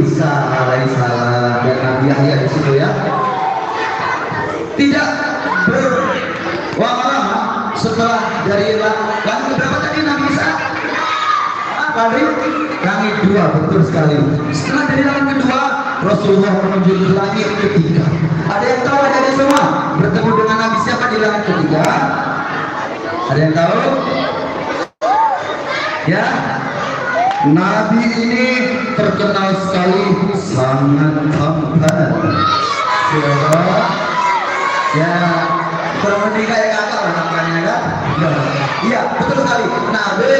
Isa alaihissalam dan Nabi Yahya di situ ya. tidak berlama-lama setelah dari langit berapa tadi Nabi Isa? Langit dua, betul sekali. Setelah dari langit kedua, Rasulullah menuju ke langit ketiga. Ada yang tahu ada semua bertemu dengan Nabi siapa di langit ketiga? Ada yang tahu? Ya, Nabi ini terkenal sekali, sangat tampan. Ya, kurang lebih kayak kakak lah namanya kan? Iya, betul sekali. Nabi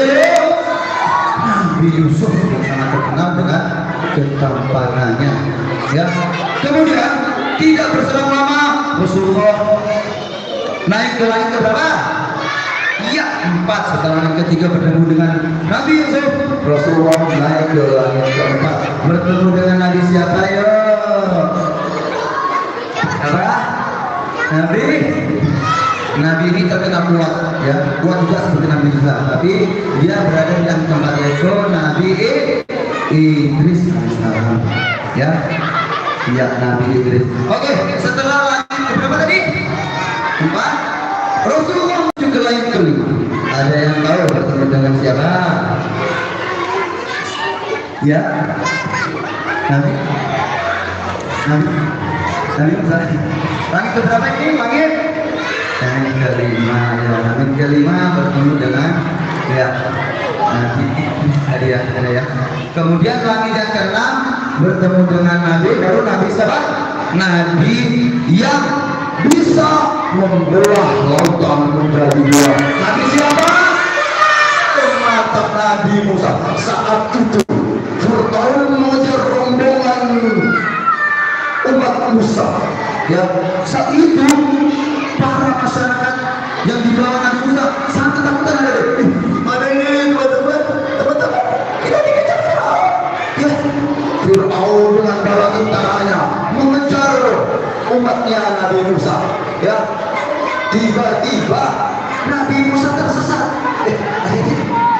Yusuf yang sangat terkenal dengan ketampanannya. Ya, kemudian tidak berselang lama Rasulullah naik ke langit keberapa? Iya, 4. Setelah langit ketiga bertemu dengan Nabi Yusuf, Rasulullah naik ke langit keempat bertemu dengan Nabi siapa ya? Apa? Nabi ini terkenal kuat, ya, kuat juga seperti Nabi Musa, tapi dia berada di tempat yaitu Nabi Idris alaihissalam, ya, iya Nabi Idris. Oke, setelah langit berapa tadi? 4. Rasulullah menuju ke langit kelima. Ada yang tahu bertemu dengan siapa? Ya, Nabi Musa. Langit berapa ini? Langit kelima, ya. Langit kelima bertemu dengan ya Nabi ada ya. Kemudian langit yang keenam bertemu dengan Nabi, baru Nabi siapa? Nabi yang bisa membelah lautan menjadi dua. Nabi siapa? Mata Nabi Musa. Saat itu Fir'aun mengejar rombongan umat Musa. Ya, saat itu para masyarakat yang di bawah Nabi Musa sangat ketakutan. Ada ini teman-teman, kita dikejar Fir'aun. Ya, Fir'aun dengan bala tentaranya mengejar umatnya Nabi Musa. Ya, tiba-tiba Nabi Musa tersesat.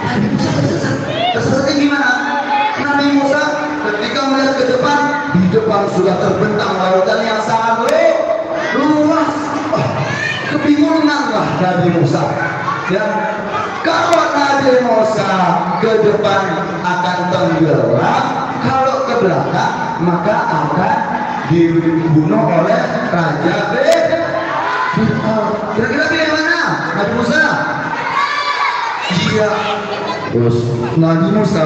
Nabi Musa tersesat. Tersesatnya gimana? Nabi Musa ketika melihat ke depan, di depan sudah terbentang lautan yang sangat luas. Kebingunganlah Nabi Musa. Ya, kalau Nabi Musa ke depan akan tenggelam, kalau ke belakang maka akan dibunuh oleh Raja Fir'aun. Kira-kira pilih mana? Nabi Musa? Iya. Terus Nabi Musa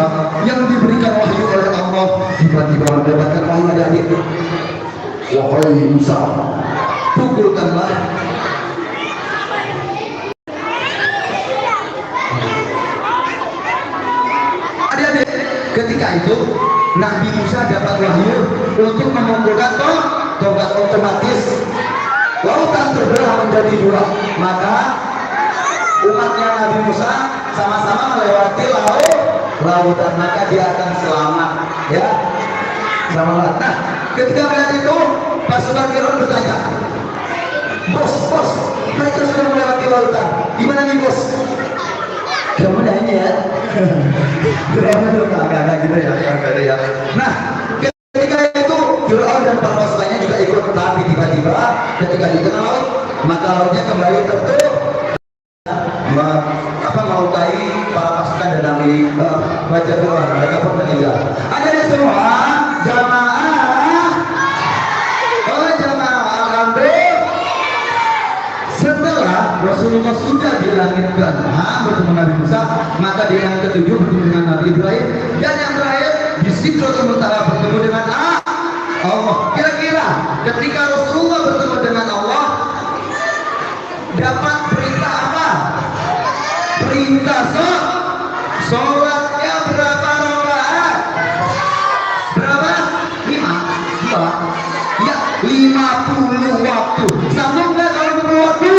yang diberikan wahyu oleh Allah tiba-tiba mendapatkan wahyu dari itu. Wahai Musa, pukulkanlah. Adik-adik, ketika itu Nabi Musa dapat wahyu untuk memukulkan tobat otomatis. Lautan terbelah menjadi dua, maka umatnya Nabi Musa sama-sama melewati lautan, maka dia akan selamat, ya, selamat. Nah, ketika melihat itu pasukan Fir'aun bertanya, bos, mereka sudah melewati lautan, gimana nih bos? Kamu nanya ya? Agak gitu ya. Nah, ketika itu Fir'aun dan para pasukannya juga ikut, tapi tiba-tiba ketika di tengah laut, maka lautnya kembali tertutup. Melukai para pasukan dan Nabi Raja Fir'aun, mereka pun meninggal. Ada di semua jamaah, alhamdulillah. Setelah Rasulullah sudah di langit ke-6 bertemu Nabi Musa, maka di langit ke-7 bertemu dengan Nabi Ibrahim, dan yang terakhir di Sidratul Muntaha bertemu dengan Allah. Kira-kira ketika Rasulullah bertemu dengan Allah dapat perintah apa? Perintah sholatnya berapa rakaat? Berapa? 5. Ya, 50 waktu. Sanggup nggak kalau 50 waktu?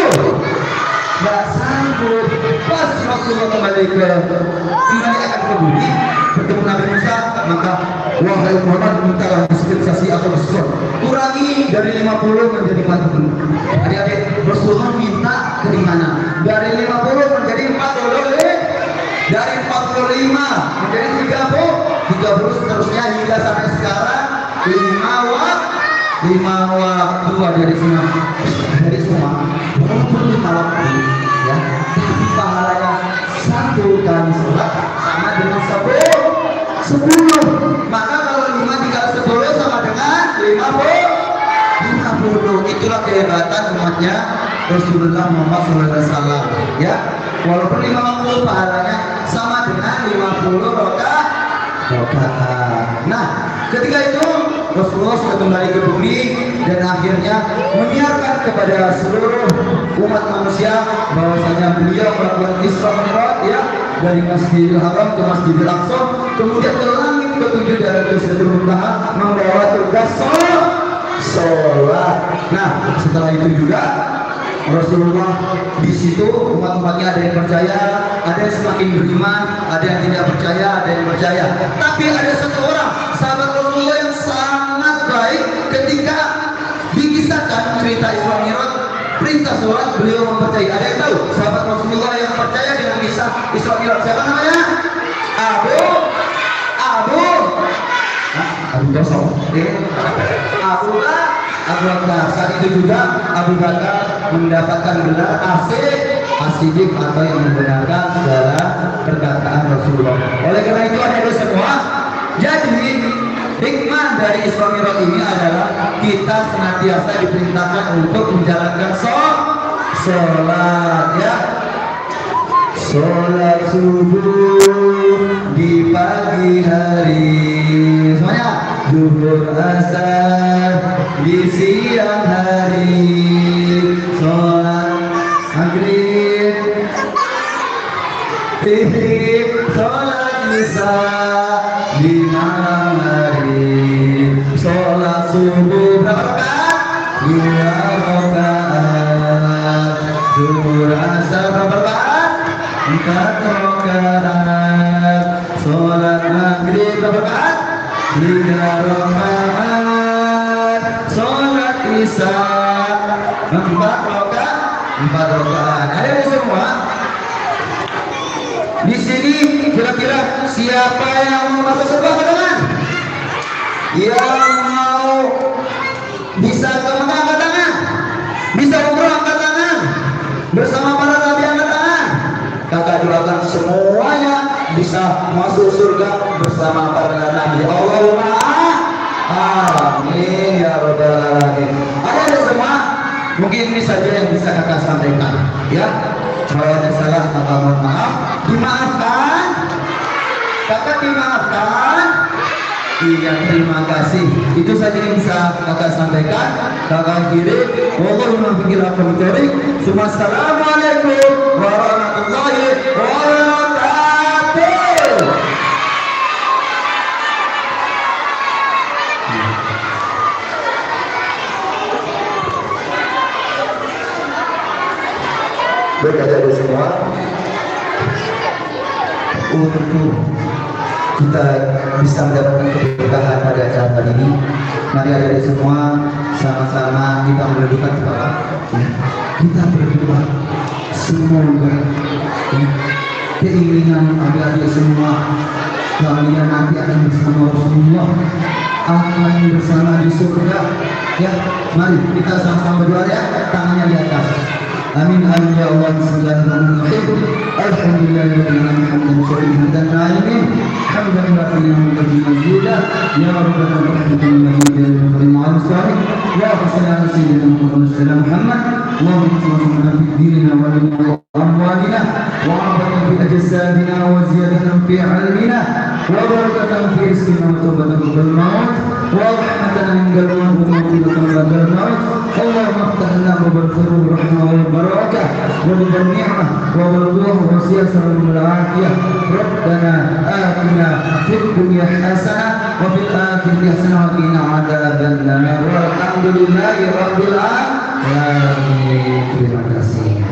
Nggak sanggup. Pas Rasulullah kembali akan ke bumi bertemu Nabi Musa, maka wahai Muhammad, mintalah dispensasi atau diskon, kurangi dari 50 menjadi 40. Adik-adik, Rasulullah minta dari mana? Dari 50 menjadi 40, dari 45 menjadi 30 seterusnya hingga sampai sekarang 5 waktu. 5 waktu ada di semua walaupun 5 waktu ya, tapi pahalanya 1 kali sholat sama dengan 10. Maka kalau 5 dikali 10 sama dengan 50. Itulah kehebatan umatnya Rasulullah Muhammad SAW ya. Walaupun 5 waktu pahalanya sama dengan 50 rakaat. Nah, ketika itu Rasulullah sudah kembali ke bumi dan akhirnya menyiarkan kepada seluruh umat manusia bahwasanya beliau melakukan Isra Mi'raj ya, dari Masjidil Haram ke Masjidil Aqsa, kemudian ke langit ketujuh dari Sidratul Muntaha membawa tugas sholat. Nah, setelah itu juga Rasulullah di situ umat-umatnya ada yang percaya, ada yang semakin beriman, ada yang tidak percaya, ada yang percaya. Tapi ada satu orang sahabat Rasulullah yang sangat baik ketika dikisahkan cerita Isra Mi'raj, perintah sholat, beliau mempercayai. Ada yang tahu sahabat Rasulullah yang percaya dengan kisah Isra Mi'raj? Siapa namanya? Abu Bakar. Abu Bakar. Saat itu juga Abu Bakar mendapatkan gelar As-Siddiq atau yang membenarkan segala perkataan Rasulullah. Oleh karena itu ada semua. Jadi hikmah dari Isra Mi'raj ini adalah kita senantiasa diperintahkan untuk menjalankan sholat ya. Sholat subuh di pagi hari, semuanya. Zuhur asar di siang hari, sholat maghrib, sholat isya di malam hari, sholat subuh berapa rakaat? 2 rakaat. Zuhur asar berapa rakaat? 4 rakaat. Sholat maghrib berapa rakaat? 3 rakaat. Sholat isya 4 rakaat. Ada semua. Di sini kira-kira siapa yang mau masuk surga angkat tangan? Yang mau bisa ke Mekah angkat tangan? Bisa umroh angkat tangan? Bersama para nabi angkat tangan? Kakak doakan semuanya bisa masuk surga bersama para nabi. Allahumma amin ya rabbal alamin. Ada semua. Mungkin ini saja yang bisa kakak sampaikan ya. Kalau ada salah maka mohon maaf, dimaafkan. Kakak dimaafkan. Iya, terima kasih. Itu saja yang bisa kakak sampaikan. Kakak kirim. Wallahumma biqil aqwamitorik. Assalamualaikum warahmatullahi wabarakatuh. Baik, semua untuk kita bisa mendapatkan keberkahan pada acara kali ini. Mari adik semua sama-sama kita menundukkan kepala. Kita berdoa semoga keinginan adik-adik semua kalian nanti akan bersama Rasulullah, akan bersama di surga. Ya, mari kita sama-sama berdoa ya, tangannya di atas. Amin amin ya Allah. Bismillahirrahmanirrahim. Alhamdulillahirabbil alamin hamdan syari'an alamin. Hamdan lakum wa ya rabbana rahmatullahi wa barakatuh. Ma'al-salih. Ya Rasulullah sayyidina Muhammad. Allahumma salli ala dinina wa ala amwalina wa abadna fi ajsadina wa ziyadatan fi ilmina wa barakatan fi rizqina wa tawbatan qabla al-maut wa rahmatan indal maut wa maghfiratan ba'da al-maut. Allahumma iftah lana babal rahmah wal barakah wa babal ni'mah wa babal quwwah wa siyasah wal afiyah. Rabbana atina fid dunya hasanah wa fil akhirati hasanah wa qina adzaban nar. Walhamdulillahi rabbil alamin. Terima kasih.